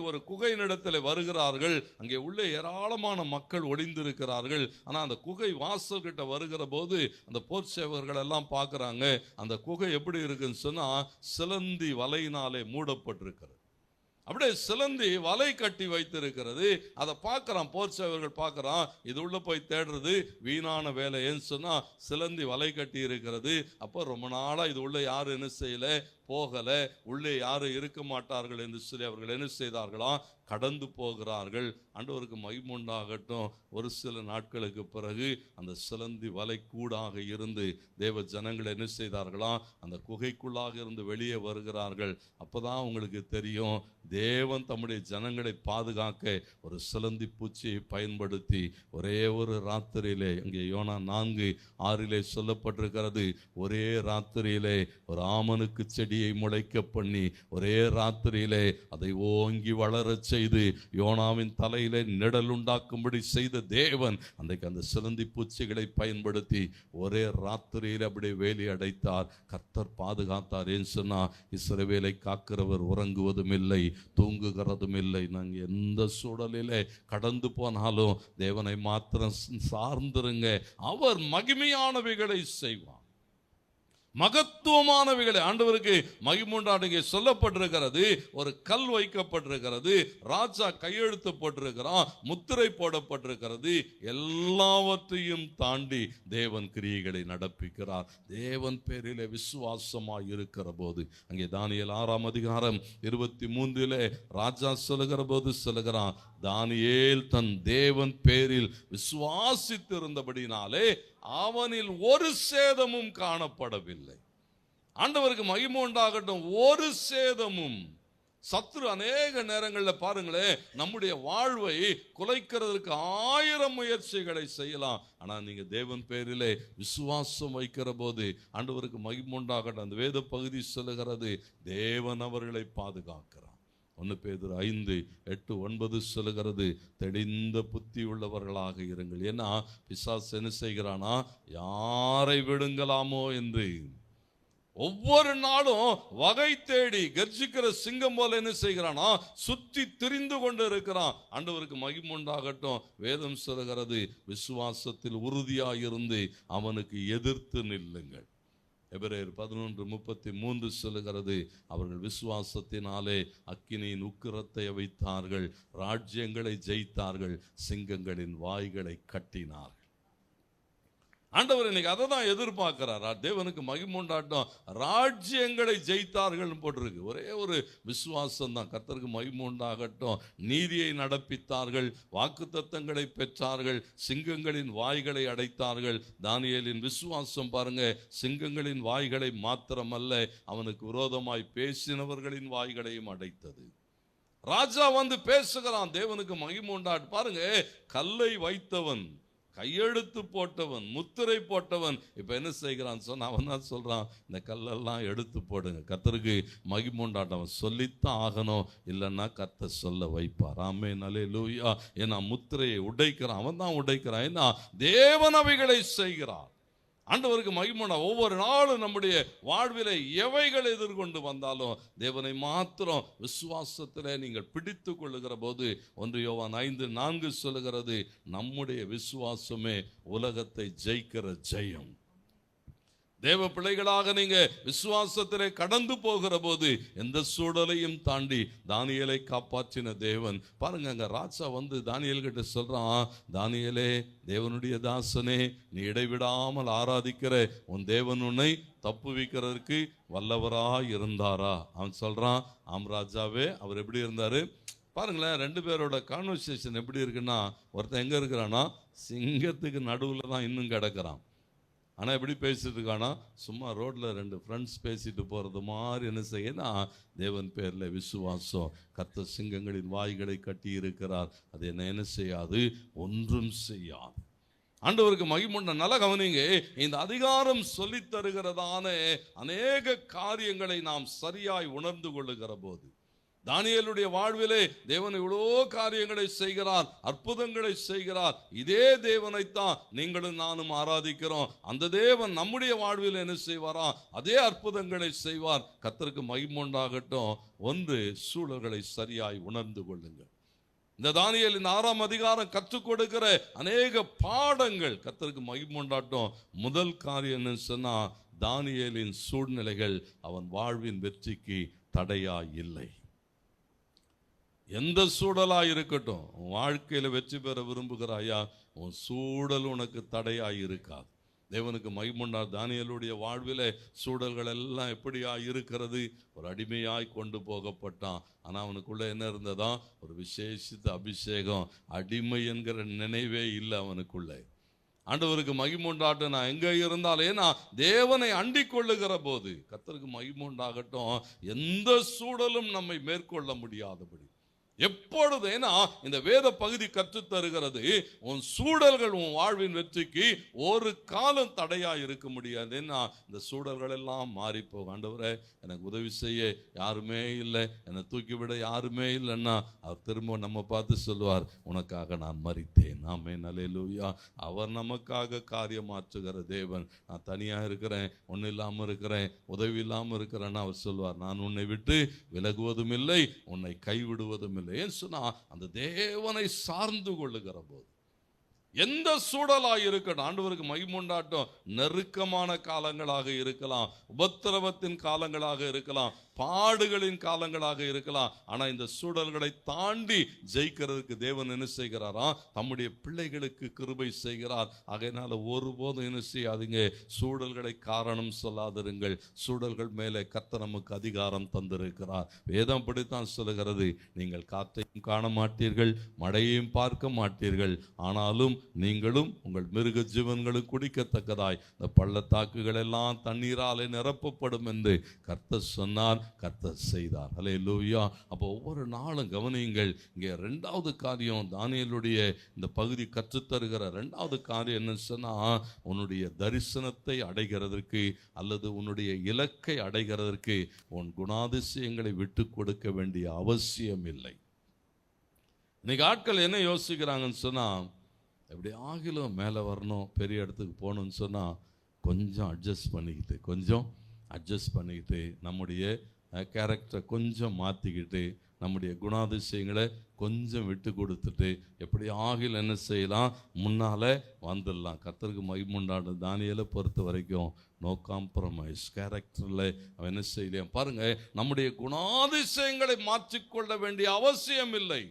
ஒரு குகையினிடத்தில் வருகிறார்கள். அங்கே உள்ளே ஏராளமான மக்கள் ஒளிந்திருக்கிறார்கள். ஆனா அந்த குகை வாசல் கிட்ட வருகிற போது அந்த போர் சேவகர்கள் எல்லாம் பார்க்கறாங்க. அந்த குகை எப்படி இருக்குன்னு சொன்னா சிலந்தி வலையினாலே மூடப்பட்டிருக்கிறது. அப்படியே சிலந்தி வலை கட்டி வைத்திருக்கிறது. அதை பார்க்கறான், போர் சேவகர்கள் பார்க்கறான். இது உள்ள போய் தேடுறது வீணான வேலை. ஏன்னு சொன்னா சிலந்தி வலை கட்டி இருக்கிறது. அப்போ ரொம்ப நாளா இது உள்ள யாரும் என்ன செய்யல, போகல, உள்ளே யாரும் இருக்க மாட்டார்கள் என்று சொல்லி அவர்கள் என்ன செய்தார்களாம், கடந்து போகிறார்கள். ஆண்டவருக்கு மகிமை உண்டாகட்டும். ஒரு சில நாட்களுக்கு பிறகு அந்த சிலந்தி வலை கூடாக இருந்து தேவ ஜனங்கள் என்ன செய்தார்களாம், அந்த குகைக்குள்ளாக இருந்து வெளியே வருகிறார்கள். அப்பதான் உங்களுக்கு தெரியும், தேவன் தம்முடைய ஜனங்களை பாதுகாக்க ஒரு சிலந்தி பூச்சியை பயன்படுத்தி ஒரே ஒரு ராத்திரியிலே, இங்கே யோனா 4:6 சொல்லப்பட்டிருக்கிறது, ஒரே ராத்திரியிலே ஒரு ஆமனுக்கு செடியை முளைக்க பண்ணி ஒரே ராத்திரியிலே அதை ஓங்கி வளர செய்து யோனாவின் தலையிலே நிழல் உண்டாக்கும்படி செய்த தேவன் அன்றைக்கு அந்த சிலந்தி பூச்சிகளை பயன்படுத்தி ஒரே ராத்திரியில் அப்படியே வேலி அடைத்தார். கர்த்தர் பாதுகாத்தார். ஏன் சொன்னா, இஸ்ரவேலை காக்கிறவர் உறங்குவதும் இல்லை, தூங்குகிறதும் இல்லை. நாங்கள் எந்த சூழலிலே கடந்து போனாலும் தேவனை மாத்திரம் சார்ந்திருங்க. அவர் மகிமையானவைகளை செய்வார், மகத்துவமானவைகளை. ஆண்டவருக்கு மகிமுண்டாடுகை சொல்லப்பட்டிருக்கிறது. ஒரு கல் வைக்கப்பட்டிருக்கிறது, ராஜா கையெழுத்து போட்டிருக்கிறான், முத்திரை போடப்பட்டிருக்கிறது. எல்லாவற்றையும் தாண்டி தேவன் கிரியைகளை நடப்பிக்கிறார். தேவன் பேரிலே விசுவாசமாய் இருக்கிற போது, அங்கே தானியேல் 6:23 ராஜா சொல்லுகிற போது சொல்லுகிறான், தானியேல் தன் தேவன் பேரில் விசுவாசித்திருந்தபடினாலே அவனில் ஒரு சேதமும் காணப்படவில்லை. ஆண்டவருக்கு மகிமை உண்டாகட்டும். ஒரு சேதமும். சத்துரு அநேக நேரங்களில் பாருங்களேன், நம்முடைய வாழ்வை குலைக்கிறதுக்கு 1000 முயற்சிகளை செய்யலாம். ஆனா நீங்க தேவன் பேரிலே விசுவாசம் வைக்கிற போது ஆண்டவருக்கு மகிமை உண்டாகட்டும். அந்த வேத பகுதி சொல்லுகிறது, தேவன் அவர்களை பாதுகாக்கிறார். 1 பேதுரு 5:8-9 சொல்லுகிறது, தெளிந்த புத்தி உள்ளவர்களாக இருங்கள். ஏன்னா பிசாசு என்ன செய்கிறானா, யாரை விடுங்கலாமோ என்று ஒவ்வொரு நாளும் வகை தேடி கர்ஜிக்கிற சிங்கம் போல என்ன செய்கிறானா, சுற்றி திரிந்து கொண்டு இருக்கிறான். ஆண்டவருக்கு மகிமை உண்டாகட்டும். வேதம் சொல்லுகிறது, விசுவாசத்தில் உறுதியாயிருந்து அவனுக்கு எதிர்த்து நில்லுங்கள். எபிரேயர் 11:33 சொல்லுகிறது, அவர்கள் விசுவாசத்தினாலே அக்கினியின் உக்கிரத்தை வைத்தார்கள், ராஜ்யங்களை ஜெயித்தார்கள், சிங்கங்களின் வாய்களை கட்டினார்கள். ஆண்டவர் இன்னைக்கு அதை தான் எதிர்பார்க்கிறார். தேவனுக்கு மகிமை உண்டாட்டம். ராஜ்யங்களை ஜெயித்தார்கள் போட்டிருக்கு. ஒரே ஒரு விசுவாசம் தான். கர்த்தருக்கு மகிமை உண்டாகட்டும். நீதியை நடப்பித்தார்கள், வாக்குத்தத்தங்களை பெற்றார்கள், சிங்கங்களின் வாய்களை அடைத்தார்கள். தானியேலின் விசுவாசம் பாருங்க, சிங்கங்களின் வாய்களை மாத்திரமல்ல, அவனுக்கு விரோதமாய் பேசினவர்களின் வாய்களையும் அடைத்தது. ராஜா வந்து பேசுகிறான், தேவனுக்கு மகிமை உண்டாட்டு. பாருங்க, கல்லை வைத்தவன், கையெழுத்து போட்டவன், முத்திரை போட்டவன் இப்ப என்ன செய்கிறான் சொன்ன, அவன் தான் சொல்றான், இந்த கல்லெல்லாம் எடுத்து போடுங்க. கர்த்தருக்கு மகிமை உண்டாட்டவன் சொல்லித்தான் ஆகணும், இல்லைன்னா கர்த்தர் சொல்ல வைப்பார். ஆமென், அல்லேலூயா. ஏன்னா முத்திரையை உடைக்கிறான், அவன் தான் உடைக்கிறான். ஏன்னா தேவன் அவைகளை செய்கிறார். ஆண்டவருக்கு மகிமை. ஒவ்வொரு நாளும் நம்முடைய வாழ்விலே எவைகள் எதிர்கொண்டு வந்தாலும் தேவனை மாத்திரம் விசுவாசத்திலே நீங்கள் பிடித்து கொள்ளுகிற போது 1 யோவான் 5:4 சொல்லுகிறது, நம்முடைய விசுவாசமே உலகத்தை ஜெயிக்கிற ஜெயம். தேவ பிள்ளைகளாக நீங்க விசுவாசத்திலே கடந்து போகிற போது எந்த சூழலையும் தாண்டி தானியேலை காப்பாற்றின தேவன். பாருங்க, அங்க ராஜா வந்து தானியேல் கிட்ட சொல்றான், தானியேலே, தேவனுடைய தாசனே, நீ இடைவிடாமல் ஆராதிக்கிற உன் தேவன் உன்னை தப்புவிக்கிறதுக்கு வல்லவராய் இருந்தாரா? அவன் சொல்றான், ஆம் ராஜாவே. அவர் எப்படி இருந்தாரு பாருங்களேன். 2 பேரோட கான்வர்சேஷன் எப்படி இருக்குன்னா, ஒருத்தன் எங்க இருக்கிறான்னா, சிங்கத்துக்கு நடுவில் தான் இன்னும் கிடக்கிறான். ஆனால் எப்படி பேசிட்டு இருக்கானா, சும்மா ரோட்டில் 2 ஃப்ரெண்ட்ஸ் பேசிட்டு போகிறது மாதிரி. என்ன செய்யனா, தேவன் பேரில் விசுவாசம். கர்த்தர் சிங்கங்களின் வாய்களை கட்டி இருக்கிறார், அது என்ன செய்யாது, ஒன்றும் செய்யாது. ஆண்டவருக்கு மகிமை. நல்ல கவனிங்க, இந்த அதிகாரம் சொல்லி தருகிறதான அநேக காரியங்களை நாம் சரியாய் உணர்ந்து கொள்ளுகிற போது தானியேலுடைய வாழ்விலே தேவன் இவ்வளோ காரியங்களை செய்கிறார், அற்புதங்களை செய்கிறார். இதே தேவனைத்தான் நீங்களும் நானும் ஆராதிக்கிறோம். அந்த தேவன் நம்முடைய வாழ்வில் என்ன செய்வாரா? அதே அற்புதங்களை செய்வார். கர்த்தருக்கு மகிமை உண்டாகட்டும். ஒன்று, சூழல்களை சரியாய் உணர்ந்து கொள்ளுங்கள். இந்த தானியேலின் 6ஆம் அதிகாரம் கற்றுக் கொடுக்கிற அநேக பாடங்கள் கர்த்தருக்கு மகிமை உண்டாகட்டும். முதல் காரியம் என்னன்னு சொன்னா, தானியேலின் சூழ்நிலைகள் அவன் வாழ்வின் வெற்றிக்கு தடையா இல்லை. எந்த சூழலா இருக்கட்டும், உன் வாழ்க்கையில வெற்றி பெற விரும்புகிறாயா, உன் சூழல் உனக்கு தடையாய் இருக்காது. தேவனுக்கு மகிமை. தானியேலுடைய வாழ்வில சூழல்கள் எல்லாம் எப்படியா இருக்கிறது? ஒரு அடிமையாய் கொண்டு போகப்பட்டான். ஆனா அவனுக்குள்ள என்ன இருந்ததா? ஒரு விசேஷித்த அபிஷேகம். அடிமை என்கிற நினைவே இல்லை அவனுக்குள்ள. ஆண்டவருக்கு மகிமை உண்டாகட்டும். நான் எங்க இருந்தாலும், ஏன்னா தேவனை அண்டிக் கொள்ளுகிற போது கர்த்தருக்கு மகிமை உண்டாகட்டும், எந்த சூழலும் நம்மை மேற்கொள்ள முடியாதபடி எப்பொழுது, ஏன்னா இந்த வேத பகுதி கற்றுத் தருகிறது, உன் சூழல்கள் உன் வாழ்வின் வெற்றிக்கு ஒரு காலம் தடையா இருக்க முடியாது. ஏன்னா இந்த சூழல்கள் எல்லாம் மாறி போகும். ஆண்டவரே, எனக்கு உதவி செய்ய யாருமே இல்லை, என்னை தூக்கிவிட யாருமே இல்லைன்னா அவர் திரும்ப நம்ம பார்த்து சொல்லுவார், உனக்காக நான் மரித்தேன். ஆமென், அல்லேலூயா. அவர் நமக்காக காரியமாற்றுகிற தேவன். நான் தனியா இருக்கிறேன், ஒன்றும் இல்லாமல் இருக்கிறேன், உதவி இல்லாமல் இருக்கிறேன்னா அவர் சொல்வார், நான் உன்னை விட்டு விலகுவதும் இல்லை, உன்னை கைவிடுவதும் இல்லை. ஏன் சொன்னா, அந்த தேவனை சார்ந்து கொள்ளுகிற போது எந்த சூழலாக இருக்கட்டும், ஆண்டவருக்கு மகிமை உண்டாகட்டும். நெருக்கமான காலங்களாக இருக்கலாம், உபத்திரவத்தின் காலங்களாக இருக்கலாம், பாடுகளின் காலங்களாக இருக்கலாம். ஆனா இந்த சூழல்களை தாண்டி ஜெயிக்கிறதுக்கு தேவன் என்ன செய்கிறாரா? தம்முடைய பிள்ளைகளுக்கு கிருபை செய்கிறார். ஆகையினால ஒருபோதும் என்ன செய்யாதீங்க, சூழல்களை காரணம் சொல்லாதிருங்கள். சூழல்கள் மேலே கர்த்தர் நமக்கு அதிகாரம் தந்திருக்கிறார். வேதம் படித்தான் சொல்லுகிறது, நீங்கள் காற்றையும் காண மாட்டீர்கள், மழையையும் பார்க்க மாட்டீர்கள், ஆனாலும் நீங்களும் உங்கள் மிருக ஜீவன்களும் குடிக்கத்தக்கதாய் இந்த பள்ளத்தாக்குகள் எல்லாம் தண்ணீராலே நிரப்பப்படும் என்று கர்த்தர் சொன்னார், கர்த்தர் செய்தார். அல்லேலூயா. அப்போ ஒவ்வொரு நாளும் கவனியுங்கள். இங்கே 2வது காரியம், தானியேலுடைய இந்த பகுதி கற்றுத்தருகிற 2வது காரியம் என்ன சொன்னா, உன்னுடைய தரிசனத்தை அடைகிறதற்கு அல்லது உன்னுடைய இலக்கை அடைகிறதற்கு உன் குணாதிசயங்களை விட்டு கொடுக்க வேண்டிய அவசியம் இல்லை. இன்னைக்கு ஆட்கள் என்ன யோசிக்கிறாங்கன்னு சொன்னா, எப்படி ஆகிலும் மேலே வரணும், பெரிய இடத்துக்கு போகணும்னு சொன்னால் கொஞ்சம் அட்ஜஸ்ட் பண்ணிக்கிட்டு நம்முடைய கேரக்டரை கொஞ்சம் மாற்றிக்கிட்டு நம்முடைய குணாதிசயங்களை கொஞ்சம் விட்டு கொடுத்துட்டு எப்படி ஆகிலும் என்ன செய்யலாம், முன்னால் வந்துடலாம். கர்த்தருக்கு மகிமை உண்டாகட்டும். தானியேலை பொறுத்த வரைக்கும் நோ காம்ப்ரமைஸ். கேரக்டரில் அவன் என்ன செய்யலாம் பாருங்க, நம்முடைய குணாதிசயங்களை மாற்றிக்கொள்ள வேண்டிய அவசியம் இல்லை.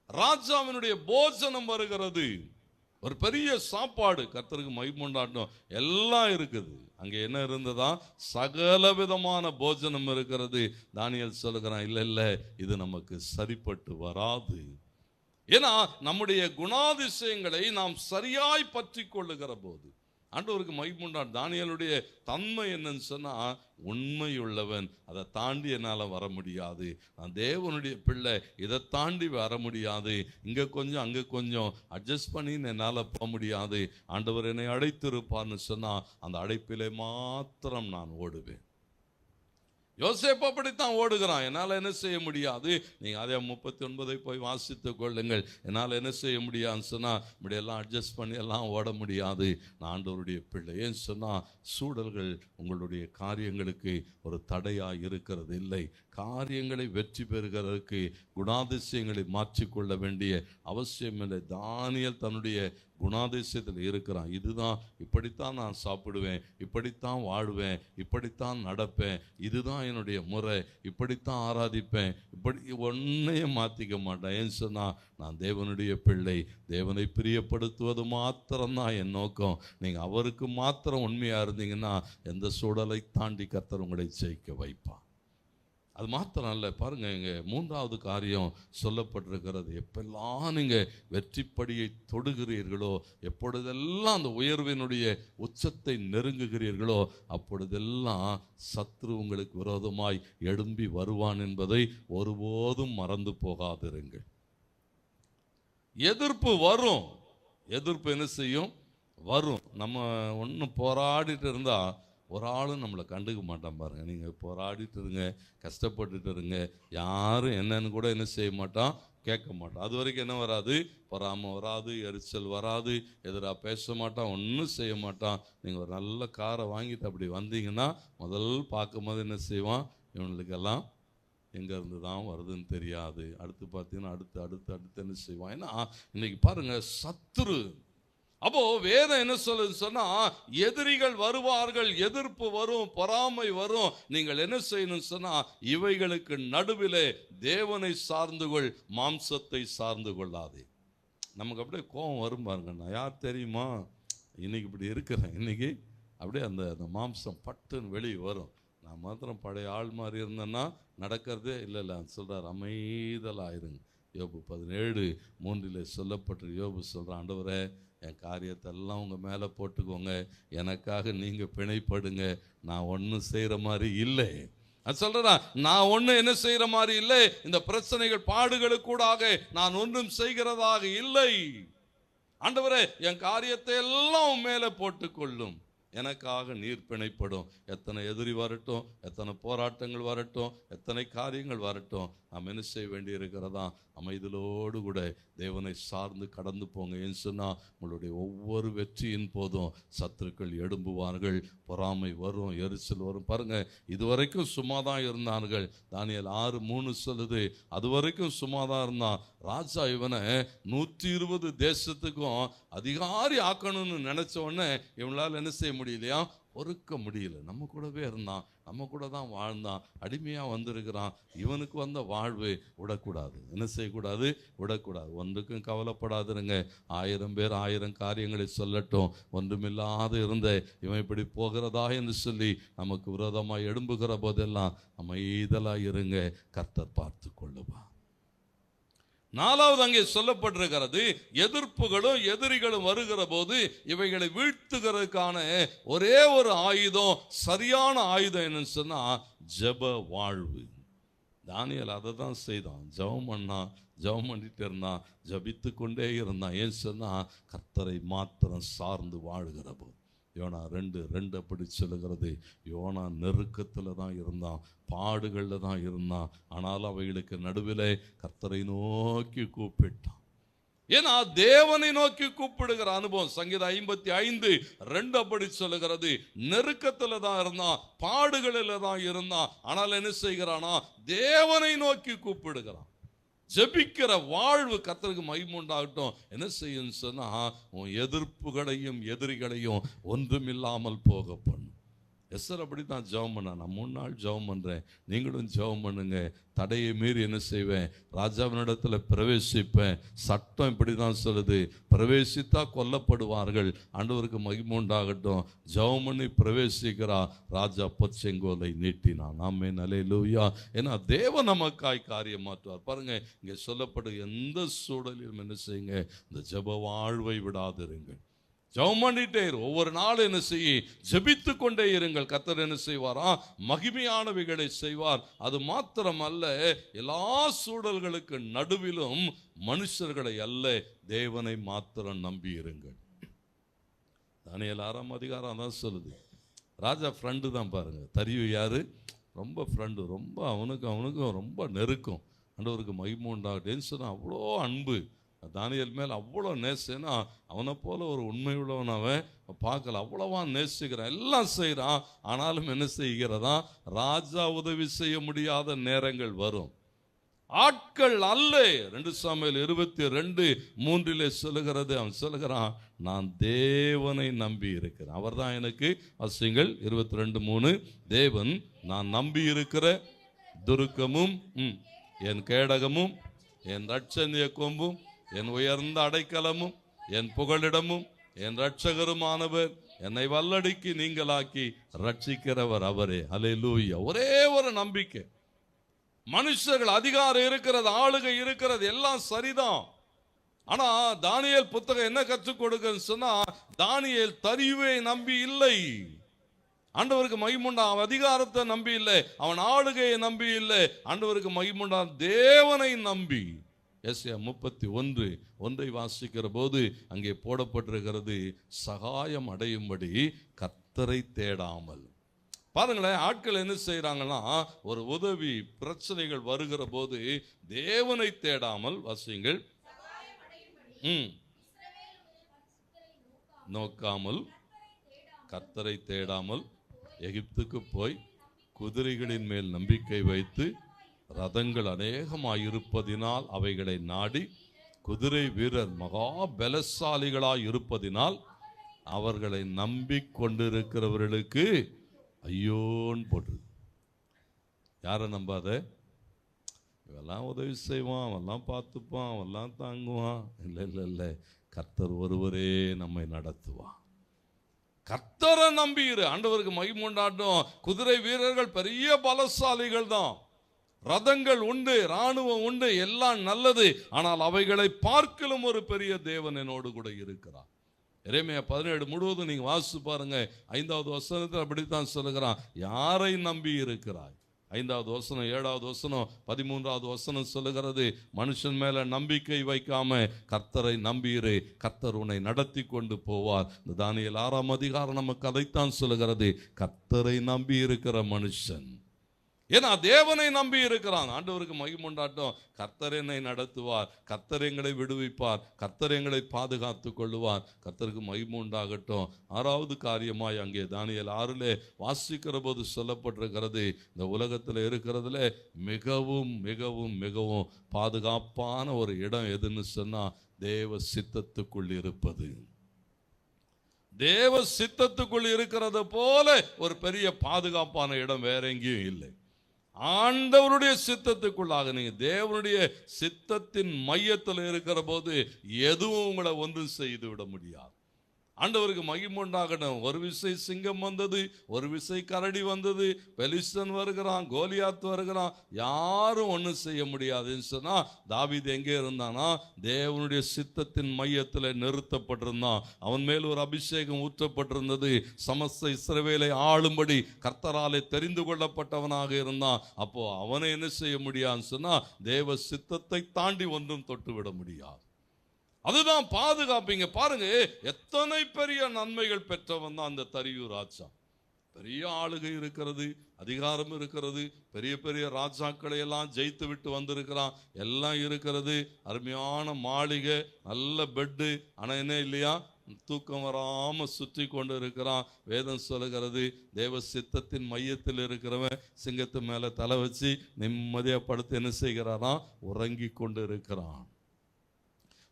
ராஜாவினுடைய போஜனம் வருகிறது, ஒரு பெரிய சாப்பாடு, கர்த்தருக்கு மகிமை உண்டாகட்டும், எல்லாம் இருக்குது. அங்கே என்ன இருந்ததா? சகல விதமான போஜனம் இருக்கிறது. தானியேல் சொல்லுகிறான், இல்லை, இது நமக்கு சரிப்பட்டு வராது. ஏன்னா நம்முடைய குணாதிசயங்களை நாம் சரியாய் பற்றி கொள்ளுகிற போது ஆண்டவருக்கு மகிமை உண்டாகட்டும். தானியேலுடைய தன்மை என்னன்னு சொன்னா, உண்மையுள்ளவன். அதை தாண்டி என்னால் வர முடியாது, நான் தேவனுடைய பிள்ளை, இதை தாண்டி வர முடியாது, இங்கே கொஞ்சம் அங்கே கொஞ்சம் அட்ஜஸ்ட் பண்ணின்னு என்னால் போக முடியாது. ஆண்டவர் என்னை அழைத்திருப்பார்னு சொன்னால் அந்த அழைப்பிலே மாத்திரம் நான் ஓடுவேன். யோசேப்பு அப்படித்தான் ஓடுகிறான். என்னால் என்ன செய்ய முடியாது. நீங்கள் அதே 39 போய் வாசித்து கொள்ளுங்கள். என்னால் என்ன செய்ய முடியாதுன்னு சொன்னால், இப்படியெல்லாம் அட்ஜஸ்ட் பண்ணி எல்லாம் ஓட முடியாது. நான் ஆண்டவருடைய பிள்ளை. ஏன்னு சொன்னால், சூழல்கள் உங்களுடைய காரியங்களுக்கு ஒரு தடையாக இருக்கிறது இல்லை. காரியங்களை வெற்றி பெறுகிறதுக்கு குணாதிசயங்களை மாற்றிக்கொள்ள வேண்டிய அவசியம் இல்லை. தானியேல் தன்னுடைய குணாதிசயத்தில் இருக்கிறான். இதுதான், இப்படித்தான் நான் சாப்பிடுவேன், இப்படித்தான் வாழ்வேன், இப்படித்தான் நடப்பேன், இதுதான் என்னுடைய முறை, இப்படித்தான் ஆராதிப்பேன், இப்படி ஒன்றையும் மாற்றிக்க மாட்டேன். ஏன்னு சொன்னால், நான் தேவனுடைய பிள்ளை, தேவனை பிரியப்படுத்துவது மாத்திரம்தான் என் நோக்கம். நீங்கள் அவருக்கு மாத்திரம் உண்மையாக இருந்தீங்கன்னா எந்த சூழலை தாண்டி கர்த்தர் உங்களை ஜெயிக்க வைப்பார். அது மாத்திரம் அல்ல, பாருங்க, இங்கே 3வது காரியம் சொல்லப்பட்டிருக்கிறது. எப்பெல்லாம் நீங்கள் வெற்றிப்படியை தொடுகிறீர்களோ, எப்பொழுதெல்லாம் அந்த உயர்வினுடைய உச்சத்தை நெருங்குகிறீர்களோ, அப்பொழுதெல்லாம் சத்ரு உங்களுக்கு விரோதமாய் எழும்பி வருவான் என்பதை ஒருபோதும் மறந்து போகாதிருங்கள். எதிர்ப்பு வரும், எதிர்ப்பு என்ன செய்யும்? வரும். நம்ம ஒன்றும் போராடிட்டு இருந்தால் ஒரு ஆளும் நம்மளை கண்டுக்க மாட்டான் பாருங்க. நீங்கள் போராடிட்டு இருங்க, கஷ்டப்பட்டுட்டு இருங்க, யாரும் என்னன்னு கூட என்ன செய்ய மாட்டான், கேட்க மாட்டான். அது வரைக்கும் என்ன வராது, பொறாமை வராது, எரிச்சல் வராது, எதிராக பேச மாட்டான், ஒன்றும் செய்ய மாட்டான். நீங்கள் ஒரு நல்ல காரை வாங்கிட்டு அப்படி வந்தீங்கன்னா முதல் பார்க்கும்போது என்ன செய்வான், இவங்களுக்கெல்லாம் எங்கேருந்து தான் வருதுன்னு தெரியாது. அடுத்து பார்த்தீங்கன்னா அடுத்து அடுத்து அடுத்து என்ன செய்வான். ஏன்னா இன்னைக்கு பாருங்க சத்துரு. அப்போ வேதம் என்ன சொல்லுது சொன்னா, எதிரிகள் வருவார்கள், எதிர்ப்பு வரும், பொறாமை வரும். நீங்கள் என்ன செய்யணும் சொன்னா, இவைகளுக்கு நடுவிலே தேவனை சார்ந்து கொள், மாம்சத்தை சார்ந்து கொள்ளாதே. நமக்கு அப்படியே கோபம் வரும் பாருங்க. நான் யார் தெரியுமா, இன்னைக்கு இப்படி இருக்கிறேன், இன்னைக்கு அப்படியே அந்த மாம்சம் பட்டுன்னு வெளியே வரும். நான் மாத்திரம் பழைய ஆள் மாதிரி இருந்தேன்னா நடக்கிறதே இல்லை. சொல்கிறார், அமைதலாயிருங்க. யோபு 17:3 சொல்லப்பட்டு யோபு சொல்கிறான், ஆண்டவரே என் காரியத்தெல்லாம் உங்கள் மேலே போட்டுக்கோங்க, எனக்காக நீங்கள் பிணைப்படுங்க, நான் ஒன்றும் செய்கிற மாதிரி இல்லை. அது சொல்கிறேன், நான் ஒன்றும் என்ன செய்கிற மாதிரி இல்லை, இந்த பிரச்சனைகள் பாடுகளுக்கூடாக நான் ஒன்றும் செய்கிறதாக இல்லை. ஆண்டவரே என் காரியத்தை எல்லாம் மேலே போட்டுக்கொள்ளும், எனக்காக நீர் பிணைப்படும். எத்தனை எதிரி வரட்டும், எத்தனை போராட்டங்கள் வரட்டும், எத்தனை காரியங்கள் வரட்டும், நாம் என்ன செய்ய வேண்டி இருக்கிறதா, அமைதலோடு கூட தேவனை சார்ந்து கடந்து போங்க. ஏன்னு சொன்னால் உங்களுடைய ஒவ்வொரு வெற்றியின் போதும் சத்துருக்கள் எழும்புவார்கள், பொறாமை வரும், எரிச்சல் வரும். பாருங்க, இதுவரைக்கும் சும்மா தான் இருந்தார்கள். தானியேல் 6:3 சொல்லுது, அது வரைக்கும் சும்மா தான் இருந்தான். ராஜா இவனை 120 தேசத்துக்கும் அதிகாரி ஆக்கணும்னு நினைச்ச உடனே இவங்களால் என்ன செய்ய முடியலையா, பொறுக்க முடியல. நம்ம கூடவே இருந்தான், நம்ம கூட தான் வாழ்ந்தான், அடிமையாக வந்திருக்கிறான். இவனுக்கு வந்த வாழ்வு விடக்கூடாது. என்ன செய்யக்கூடாது, விடக்கூடாது. ஒன்றுக்கும் கவலைப்படாதுருங்க. 1000 பேர் 1000 காரியங்களை சொல்லட்டும், ஒன்றுமில்லாத இருந்த இவன் இப்படி போகிறதா என்று சொல்லி நமக்கு விரோதமாக எழும்புகிற போதெல்லாம் அமைதலாக இருங்க, கர்த்தர் பார்த்து கொள்ளுவா. 4வது அங்கே சொல்லப்பட்டிருக்கிறது, எதிர்ப்புகளும் எதிரிகளும் வருகிற போது இவைகளை வீழ்த்துகிறதுக்கான ஒரே ஒரு ஆயுதம், சரியான ஆயுதம் என்னன்னு சொன்னா ஜெப வாழ்வு. தானியேல் அதை தான் செய்தான். ஜெபம் பண்ணான், ஜெபம் பண்ணிட்டு இருந்தான், ஜபித்து கொண்டே இருந்தான். ஏன் சொன்னா கர்த்தரை மாத்திரம் சார்ந்து வாழ்கிற போது. யோனா 2:2 அப்படி சொல்லுகிறது. யோனா நெருக்கத்தில் தான் இருந்தான், பாடுகளில் தான் இருந்தான். ஆனாலும் அவைகளுக்கு நடுவில் கர்த்தரை நோக்கி கூப்பிட்டான். ஏன்னா தேவனை நோக்கி கூப்பிடுகிற அனுபவம். சங்கீதம் 55:2 அப்படி சொல்லுகிறது. நெருக்கத்தில் தான் இருந்தான், பாடுகளில் தான் இருந்தான், ஆனால் என்ன செய்கிறானா, தேவனை நோக்கி கூப்பிடுகிறான். ஜெபிக்கிற வாழ்வு கர்த்தருக்கு மகிமை உண்டாகட்டும். என்ன செய்யும் சொன்னா, உன் எதிர்ப்புகளையும் எதிரிகளையும் ஒன்றுமில்லாமல் போக பண்ணும். எஸ்ஸர் அப்படி தான் ஜெபம் பண்ண. நான் 3 நாள் ஜெபம் பண்ணுறேன், நீங்களும் ஜெபம் பண்ணுங்க. தடையை மீறி என்ன செய்வேன், ராஜாவினிடத்தில் பிரவேசிப்பேன். சட்டம் இப்படி தான் சொல்லுது, பிரவேசித்தா கொல்லப்படுவார்கள். ஆண்டவருக்கு மகிமை உண்டாகட்டும். ஜெபம் பண்ணி பிரவேசிக்கிறா, ராஜா பொற்செங்கோலை நீட்டினான். ஆமென், அல்லேலூயா. ஏன்னா தேவன் நமக்காய் காரியம் மாற்றுவார். பாருங்க, இங்கே சொல்லப்படும் எந்த சூழலிலும் என்ன செய்யுங்க, இந்த ஜெப வாழ்வை விடாதிருங்கள். ஜெபம் பண்ணிட்டே இரு. ஒவ்வொரு நாளும் என்ன செய்ய, ஜெபித்து கொண்டே இருங்கள். கர்த்தர் என்ன செய்வாரா, மகிமையானவைகளை செய்வார். அது மாத்திரம் அல்ல, எல்லா சூழல்களுக்கு நடுவிலும் மனுஷர்களை அல்ல, தேவனை மாத்திரம் நம்பி இருங்கள். தானியேல் 6:00 தான் சொல்லுது. ராஜா ஃப்ரெண்டு தான் பாருங்க. தரியு யாரு, ரொம்ப ஃப்ரெண்டு, ரொம்ப அவனுக்கும் ரொம்ப நெருக்கம். ஆண்டவருக்கு மகிமை உண்டாகட்டும் சொன்னா அவ்வளோ அன்பு. தானியேல் மேல் அவ்வளோ நேசனா, அவனை போல ஒரு உண்மை உள்ளவன் அவன் பார்க்கல. அவ்வளவா நேசிக்கிறான், எல்லாம் செய்கிறான். ஆனாலும் என்ன செய்கிறதா, ராஜா உதவி செய்ய முடியாத நேரங்கள் வரும். ஆட்கள் அல்ல. 2 சாமுவேல் 22:3 சொல்லுகிறது. அவன் சொல்லுகிறான், நான் தேவனை நம்பி இருக்கிறேன், அவர் தான் எனக்கு. வாசிங்கள் 22:3. தேவன் நான் நம்பி இருக்கிற துருக்கமும் என் கேடகமும் என் ரட்சணிய கொம்பும் என் உயர்ந்த அடைக்கலமும் என் புகலிடமும் என் ரட்சகருமானவர், என்னை வல்லடிக்கு நீங்களாக்கி ரட்சிக்கிறவர் அவரே. அல்லேலூயா. ஒரே ஒரு நம்பிக்கை. மனுஷர்கள் அதிகாரம் இருக்கிறது, ஆளுகை இருக்கிறது, எல்லாம் சரிதான். ஆனா தானியேல் புத்தகம் என்ன கற்றுக் கொடுக்குன்னு சொன்னா, தானியேல் தரியுவை நம்பி இல்லை. ஆண்டவருக்கு மகிமுண்டா, அவன் அதிகாரத்தை நம்பி இல்லை, அவன் ஆளுகையை நம்பி இல்லை. ஆண்டவருக்கு மகிமுண்டா தேவனை நம்பி. எஸ்ஐயா 31:1 வாசிக்கிற போது அங்கே போடப்பட்டிருக்கிறது, சகாயம் அடையும்படி கர்த்தரை தேடாமல். பாருங்களேன், ஆட்கள் என்ன செய்யறாங்கன்னா, ஒரு உதவி பிரச்சனைகள் வருகிற போது தேவனை தேடாமல், வாசியுங்கள், நோக்காமல், கர்த்தரை தேடாமல் எகிப்துக்கு போய் குதிரைகளின் மேல் நம்பிக்கை வைத்து ரதங்கள் அநேகமாயிருப்பதினால் அவைகளை நாடி குதிரை வீரர் மகா பலசாலிகளாய் இருப்பதினால் அவர்களை நம்பிக்கொண்டிருக்கிறவர்களுக்கு ஐயோன்னு போட்டு. யாரை நம்பாத? இவெல்லாம் உதவி செய்வான், அவெல்லாம் பார்த்துப்பான், அவெல்லாம் தாங்குவான். இல்லை இல்லை இல்லை, கர்த்தர் ஒருவரே நம்மை நடத்துவான். கர்த்தரை நம்பியிரு. ஆண்டவருக்கு மகிமை உண்டாட்டும். குதிரை வீரர்கள் பெரிய பலசாலிகள் தான், ரதங்கள் உண்டு, ராணுவம் உண்டு, எல்லாம் நல்லது. ஆனால் அவைகளை பார்க்கலும் ஒரு பெரிய தேவன் என்னோடு கூட இருக்கிறார். எரேமியா 17 முழுவதும் நீங்க வாசிச்சு பாருங்க. 5வது வசனத்தில் அப்படித்தான் சொல்லுகிறான், யாரை நம்பி இருக்கிறாய். 5வது வசனம், 7வது வசனம், 13வது வசனம் சொல்லுகிறது, மனுஷன் மேல நம்பிக்கை வைக்காம கர்த்தரை நம்பியிரு, கர்த்தர் உன்னை நடத்தி கொண்டு போவார். இந்த தானியேல் 6ஆம் அதிகாரம் நமக்கு அதைத்தான் சொல்லுகிறது. கர்த்தரை நம்பி இருக்கிற மனுஷன், ஏன்னா தேவனை நம்பி இருக்கிறான். ஆண்டவருக்கு மகிமை உண்டாட்டும். கர்த்தர் என்னை நடத்துவார், கர்த்தர் எங்களை விடுவிப்பார், கர்த்தர் எங்களை பாதுகாத்து கொள்ளுவார். கர்த்தருக்கு மகிமை உண்டாகட்டும். 6வது காரியமாய் அங்கே தானியேல் 6 வாசிக்கிற போது சொல்லப்பட்டிருக்கிறது, இந்த உலகத்தில் இருக்கிறதுல மிகவும் மிகவும் மிகவும் பாதுகாப்பான ஒரு இடம் எதுன்னு சொன்னா, தேவ சித்தத்துக்குள் இருப்பது. தேவ சித்தத்துக்குள் இருக்கிறது போல ஒரு பெரிய பாதுகாப்பான இடம் வேற எங்கேயும் இல்லை. ஆண்டவருடைய சித்தத்துக்குள்ளாக, நீங்க தேவனுடைய சித்தத்தின் மையத்தில் இருக்கிற போது எதுவும் உங்களை ஒன்றும் செய்து விட முடியாது. ஆண்டவருக்கு மகிமை உண்டாகட்டும். ஒரு விசை சிங்கம் வந்தது, ஒரு விசை கரடி வந்தது, பெலிஸ்தன் வருகிறான், கோலியாத் வருகிறான், யாரும் ஒன்றும் செய்ய முடியாதுன்னு சொன்னா, தாவீது எங்கே இருந்தானா? தேவனுடைய சித்தத்தின் மையத்தில் நிறுத்தப்பட்டிருந்தான். அவன் மேல் ஒரு அபிஷேகம் ஊற்றப்பட்டிருந்தது. சமஸ்த இஸ்ரவேலை ஆளும்படி கர்த்தராலே தெரிந்து கொள்ளப்பட்டவனாக இருந்தான். அப்போ அவனை என்ன செய்ய முடியாதுன்னு சொன்னா, தேவ சித்தத்தை தாண்டி ஒன்றும் தொட்டுவிட முடியாது. அதுதான் பாதுகாப்பீங்க. பாருங்க, எத்தனை பெரிய நன்மைகள் பெற்றவன் தான் அந்த தரியூர் ராஜா. பெரிய ஆளுகை இருக்கிறது, அதிகாரம் இருக்கிறது, பெரிய பெரிய ராஜாக்களை எல்லாம் ஜெயித்து விட்டு வந்திருக்கிறான், எல்லாம் இருக்கிறது, அருமையான மாளிகை, நல்ல பெட்டு. ஆனால் என்ன இல்லையா, தூக்கம் வராம சுற்றி கொண்டு இருக்கிறான். வேதம் சொல்லுகிறது, தேவ சித்தத்தின் மையத்தில் இருக்கிறவன் சிங்கத்து மேல தலை வச்சு நிம்மதியா படுத்து என்ன செய்கிறானா, உறங்கி கொண்டு இருக்கிறான்.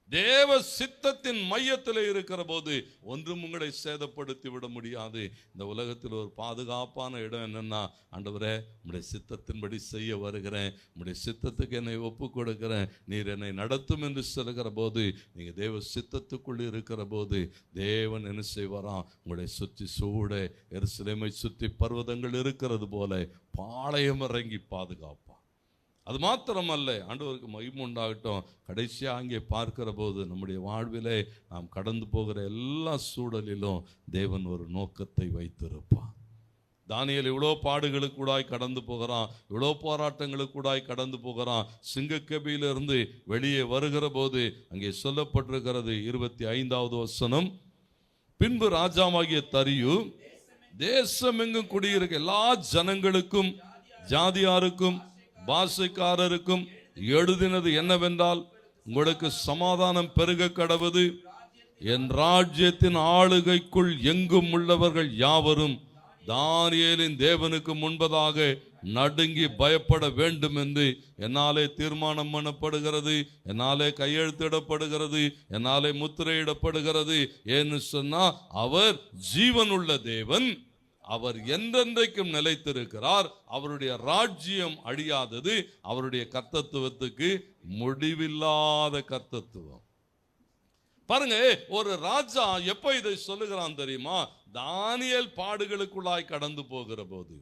தேவ சித்தத்தின் மையத்தில் இருக்கிற போது ஒன்றும் உங்களை சேதப்படுத்தி விட முடியாது. இந்த உலகத்தில் ஒரு பாதுகாப்பான இடம் என்னன்னா, ஆண்டவரே உம்முடைய சித்தத்தின்படி செய்ய வருகிறேன், உம்முடைய சித்தத்துக்கு என்னை ஒப்பு கொடுக்கிறேன், நீர் என்னை நடத்தும் என்று சொல்லுகிற போது, நீங்க தேவ சித்தத்துக்குள் இருக்கிற போது தேவன் என்ன செய்வாராம், உங்களை சுற்றி சூட எருசலேமை சுற்றி பர்வதங்கள் இருக்கிறது போல பாளையம் இறங்கி பாதுகாப்பான். அது மாத்திரமல்ல, ஆண்டவருக்கு மகிமை உண்டாகட்டும். கடைசியாக அங்கே பார்க்கிற போது நம்முடைய வாழ்விலே நாம் கடந்து போகிற எல்லா சூழலிலும் தேவன் ஒரு நோக்கத்தை வைத்திருப்பான். தானியேல் இவ்வளோ பாடுகளுக்கூடாய் கடந்து போகிறான், இவ்வளோ போராட்டங்களுக்கூடாய் கடந்து போகிறான். சிங்கக்கபியிலிருந்து வெளியே வருகிற போது அங்கே சொல்லப்பட்டிருக்கிறது 25வது வசனம், பின்பு ராஜாவாகிய தரியு தேசம் எங்கும் குடியிருக்க எல்லா ஜனங்களுக்கும் ஜாதியாருக்கும் பாஷைக்காரருக்கும் எழுதினது என்னவென்றால், உங்களுக்கு சமாதானம் பெருக கடவது, என் ராஜ்யத்தின் ஆளுகைக்குள் எங்கும் உள்ளவர்கள் யாவரும் தானியேலின் தேவனுக்கு முன்பதாக நடுங்கி பயப்பட வேண்டும் என்று என்னாலே தீர்மானம் பண்ணப்படுகிறது, என்னாலே கையெழுத்திடப்படுகிறது, என்னாலே முத்திரையிடப்படுகிறது. ஏன்னு சொன்னா, அவர் ஜீவனுள்ள தேவன், அவர் என்றென்றைக்கும் நிலைத்திருக்கிறார், அவருடைய ராஜ்யம் அழியாதது, அவருடைய கர்த்தத்துவத்துக்கு முடிவில்லாத கர்த்தத்துவம். பாருங்க, ஒரு ராஜா எப்ப இதை சொல்லுகிறான் தெரியுமா? தானியேல் பாடுகளுக்குள்ளாய் கடந்து போகிற போது,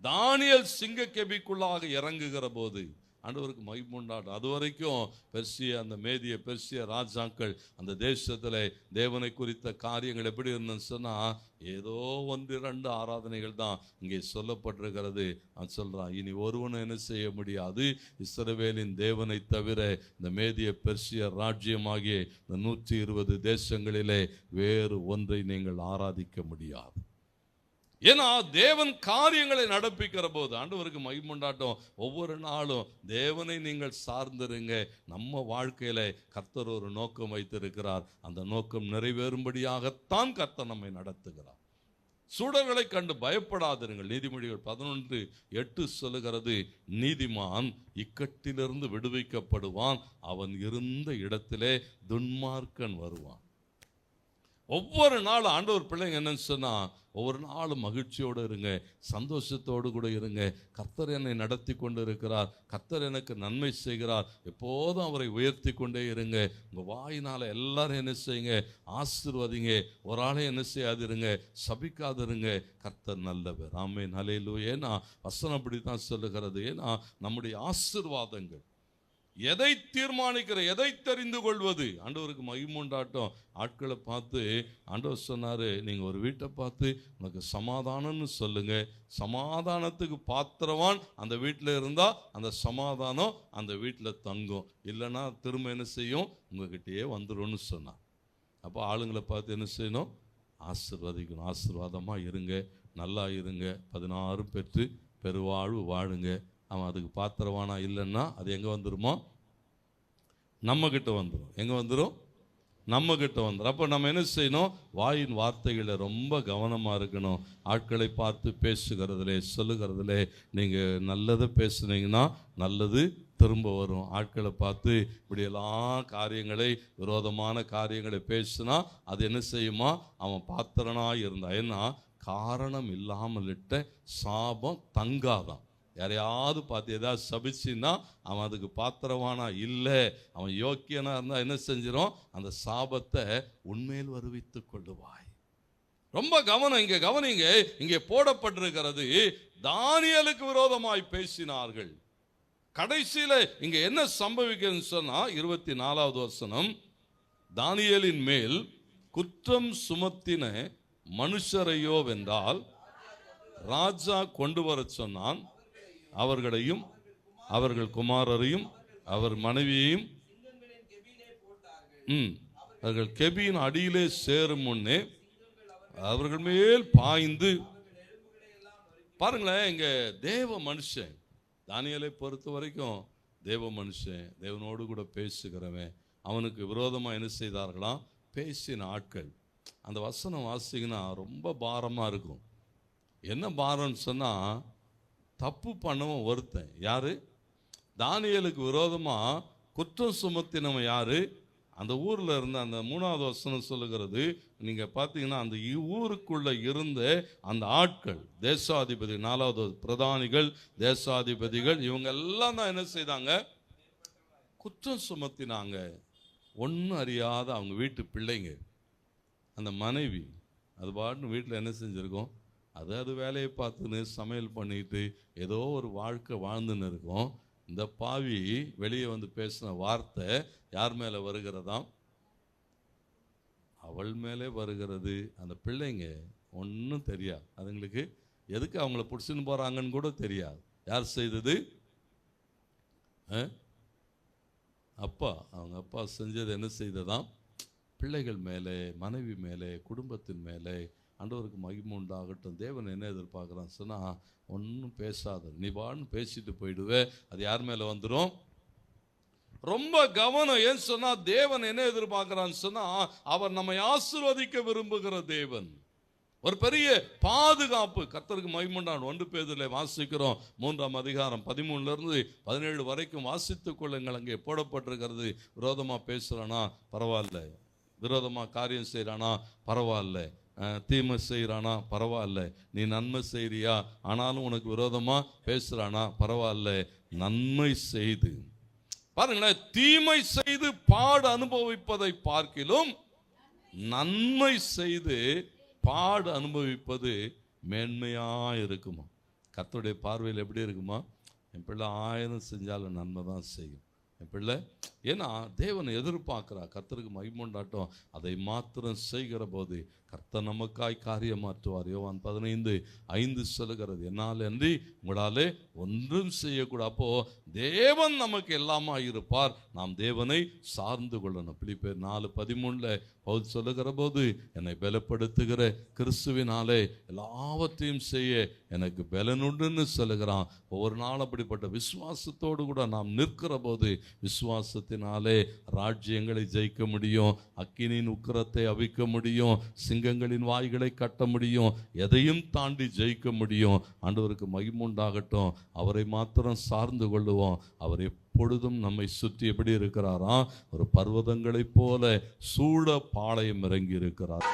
தானியேல் சிங்கக்கெபிக்குள்ளாக இறங்குகிற போது. ஆண்டவருக்கு மகிமை உண்டாட்டும். அது வரைக்கும் பெர்சிய, அந்த மேதிய பெர்சிய ராஜாக்கள் அந்த தேசத்தில் தேவனை குறித்த காரியங்கள் எப்படி இருந்ததுன்னு சொன்னால், ஏதோ 1-2 ஆராதனைகள் தான் இங்கே சொல்லப்பட்டிருக்கிறது. நான் சொல்கிறான், இனி ஒருவனும் என்ன செய்ய முடியாது, இஸ்ரவேலின் தேவனை தவிர இந்த மேதிய பெர்சிய ராஜ்யமாகிய இந்த 120 தேசங்களிலே வேறு ஒன்றை நீங்கள் ஆராதிக்க முடியாது. ஏன்னா தேவன் காரியங்களை நடப்பிக்கிற போது ஆண்டவருக்கு மகிமுண்டாட்டம். ஒவ்வொரு நாளும் தேவனை நீங்கள் சார்ந்திருங்க. நம்ம வாழ்க்கையில கர்த்தர் ஒரு நோக்கம் வைத்திருக்கிறார். அந்த நோக்கம் நிறைவேறும்படியாகத்தான் கர்த்தர் நம்மை நடத்துகிறார். சூடர்களை கண்டு பயப்படாதிருங்கள். நீதிமொழிகள் 11:8 சொல்லுகிறது, நீதிமான் இக்கட்டிலிருந்து விடுவிக்கப்படுவான், அவன் இருந்த இடத்திலே துன்மார்க்கன் வருவான். ஒவ்வொரு நாளும் ஆண்டவர் பிள்ளைங்க என்னன்னு சொன்னா, ஒவ்வொரு நாளும் மகிழ்ச்சியோடு இருங்க, சந்தோஷத்தோடு கூட இருங்க. கர்த்தர் என்னை நடத்தி கொண்டு இருக்கிறார், கர்த்தர் எனக்கு நன்மை செய்கிறார், எப்போதும் அவரை உயர்த்தி கொண்டே இருங்க. உங்கள் வாயினால் எல்லாரும் என்ன செய்யுங்க, ஆசீர்வதிங்க. ஒரு ஆளே என்ன செய்யாதிருங்க, சபிக்காதிருங்க. கர்த்தர் நல்லவர். ஆமென், ஹல்லேலூயா. ஏன்னா வசனம் அப்படி தான் சொல்லுகிறது. ஏன்னா நம்முடைய ஆசீர்வாதங்கள் எதை தீர்மானிக்கிற, எதை தெரிந்து கொள்வது. ஆண்டவருக்கு மகிமுண்டாட்டம். ஆட்களை பார்த்து ஆண்டவர் சொன்னார், நீங்கள் ஒரு வீட்டை பார்த்து உனக்கு சமாதானம்னு சொல்லுங்க, சமாதானத்துக்கு பாத்திரவான் அந்த வீட்டில் இருந்தால் அந்த சமாதானம் அந்த வீட்டில் தங்கும், இல்லைன்னா திரும்ப என்ன செய்யும், உங்ககிட்டயே வந்துடும்னு சொன்னார். அப்போ ஆளுங்களை பார்த்து என்ன செய்யணும், ஆசீர்வதிக்கணும். ஆசீர்வாதமாக இருங்க, நல்லா இருங்க, 16 பெற்று பெருவாழ்வு வாழுங்க. அவன் அதுக்கு பாத்திரவானா இல்லைன்னா அது எங்கே வந்துடுமோ, நம்மக்கிட்ட வந்துடும். எங்கே வந்துடும், நம்மக்கிட்ட வந்துடும். அப்போ நம்ம என்ன செய்யணும், வாயின் வார்த்தைகளை ரொம்ப கவனமாக இருக்கணும். ஆட்களை பார்த்து பேசுகிறதுலே சொல்லுகிறதுலே நீங்கள் நல்லதை பேசுனீங்கன்னா நல்லது திரும்ப வரும். ஆட்களை பார்த்து இப்படியெல்லாம் காரியங்களை, விரோதமான காரியங்களை பேசுனா அது என்ன செய்யுமா, அவன் பாத்திரனாக இருந்தான். ஏன்னா காரணம் இல்லாமல் இட்ட சாபம் தங்காதான். யாரையாவது பார்த்து ஏதாவது சபிச்சுன்னா அவன் அதுக்கு பாத்திரவானா இல்லை, அவன் யோக்கியனா இருந்தால் என்ன செஞ்சிடும், அந்த சாபத்தை உண்மையில் வருவித்து கொள்ளுவாய். ரொம்ப கவனம். இங்கே கவனிங்க, இங்கே போடப்பட்டிருக்கிறது, தானியேலுக்கு விரோதமாய் பேசினார்கள். கடைசியில் இங்கே என்ன சம்பவிக்குதுன்னு சொன்னா 24வது வசனம், தானியேலின் மேல் குற்றம் சுமத்தின மனுஷரையோ வென்றால் ராஜா கொண்டு வர சொன்னான். அவர்களையும் அவர்கள் குமாரரையும் அவர் மனைவியையும் அவர்கள் கெபியின் அடியிலே சேரும் முன்னே அவர்கள் மேல் பாய்ந்து. பாருங்களேன், இங்க தேவ மனுஷன், தானியேலை பொறுத்த வரைக்கும் தேவ மனுஷன், தேவனோடு கூட பேசுகிறவன். அவனுக்கு விரோதமாக என்ன செய்தார்களாம், பேசின ஆட்கள். அந்த வசனம் வாசிங்கன்னா ரொம்ப பாரமாக இருக்கும். என்ன பாரம்னு சொன்னால், தப்பு பண்ணவன் ஒருத்தன் யாரு, தானியேலுக்கு விரோதமாக குற்றம் சுமத்தினவன் யாரு, அந்த ஊரில் இருந்த அந்த 3வது வசனம் சொல்லுகிறது. நீங்கள் பார்த்தீங்கன்னா அந்த ஊருக்குள்ள இருந்த அந்த ஆட்கள், தேசாதிபதி, 4வது பிரதானிகள், தேசாதிபதிகள், இவங்க எல்லாம் தான் என்ன செய்தாங்க, குற்றம் சுமத்தினாங்க. ஒன்றும் அறியாத அவங்க வீட்டு பிள்ளைங்க, அந்த மனைவி அது பாட்டுன்னு வீட்டில் என்ன செஞ்சுருக்கோம், அது வேலையை பார்த்துன்னு சமையல் பண்ணிட்டு ஏதோ ஒரு வாழ்க்கை வாழ்ந்துன்னு இருக்கும். இந்த பாவி வெளியே வந்து பேசின வார்த்தை யார் மேலே வருகிறதாம், அவள் மேலே வருகிறது. அந்த பிள்ளைங்க ஒன்றும் தெரியாது, அதுங்களுக்கு எதுக்கு அவங்கள பிடிச்சின்னு போகிறாங்கன்னு கூட தெரியாது. யார் செய்தது, அப்பா. அவங்க அப்பா செஞ்சது என்ன செய்ததாம், பிள்ளைகள் மேலே, மனைவி மேலே, குடும்பத்தின் மேலே. ஆண்டவருக்கு மகிமை உண்டாகட்டும். தேவன் என்ன எதிர்பார்க்குறான்னு சொன்னால், ஒன்றும் பேசாத, நீ பான்னு பேசிட்டு போயிடுவே, அது யார் மேலே வந்துடும். ரொம்ப கவனம். ஏன்னு சொன்னால் தேவன் என்ன எதிர்பார்க்குறான்னு சொன்னால், அவர் நம்மை ஆசீர்வதிக்க விரும்புகிற தேவன். ஒரு பெரிய பாதுகாப்பு. கர்த்தருக்கு மகிமை உண்டாகட்டும். 1 பேதுருவில் வாசிக்கிறோம், 3ஆம் அதிகாரம் 13லிருந்து 17 வரைக்கும் வாசித்துக் கொள்ளுங்கள். அங்கே போடப்பட்டிருக்கிறது. விரோதமாக பேசுகிறானா பரவாயில்ல, விரோதமாக காரியம் செய்கிறானா பரவாயில்ல, தீமை செய்கிறானா பரவாயில்ல, நீ நன்மை செய்கிறியா ஆனாலும் உனக்கு விரோதமாக பேசுகிறானா பரவாயில்ல, நன்மை செய்து, பாருங்களேன், தீமை செய்து பாடு அனுபவிப்பதை பார்க்கிலும் நன்மை செய்து பாடு அனுபவிப்பது மேன்மையாக இருக்குமா. கர்த்தருடைய பார்வையில் எப்படி இருக்குமா, என் பிள்ளை 1000 செஞ்சாலும் நன்மை தான் செய்யும், என் பிள்ளை ஏன்னா தேவனை எதிர்பார்க்கிறா. கர்த்தருக்கு மகிமுண்டாட்டம். அதை மாத்திரம் செய்கிற போது கர்த்தர் நமக்காய் காரியமாற்றுவார். யோவான் 15:5 சொல்லுகிறது, என்னால் அன்றி உங்களாலே ஒன்றும் செய்யக்கூடாது. அப்போ தேவன் நமக்கு எல்லாமா இருப்பார். நாம் தேவனை சார்ந்து கொள்ளணும். பிலிப்பியர் 4:13 பவுல் சொல்லுகிற போது, என்னை பலப்படுத்துகிற கிறிஸ்துவினாலே எல்லாவற்றையும் செய்ய எனக்கு பலனுண்டுன்னு சொல்லுகிறான். ஒவ்வொரு நாள் அப்படிப்பட்ட விசுவாசத்தோடு கூட நாம் நிற்கிற போது விசுவாசத்தினாலே ராஜ்யங்களை ஜெயிக்க முடியும், அக்கினியின் உக்கிரத்தை அவிக்க முடியும், சிங்கங்களின் வாய்களை கட்ட முடியும், எதையும் தாண்டி ஜெயிக்க முடியும். ஆண்டவருக்கு மகிமுண்டாகட்டும். அவரை மாத்திரம் சார்ந்து கொள்ளுவோம். அவர் எப்பொழுதும் நம்மை சுற்றி எப்படி இருக்கிறாரா? ஒரு பர்வதங்களைப் போல சூழ பாளையம் இறங்கி இருக்கிறார்.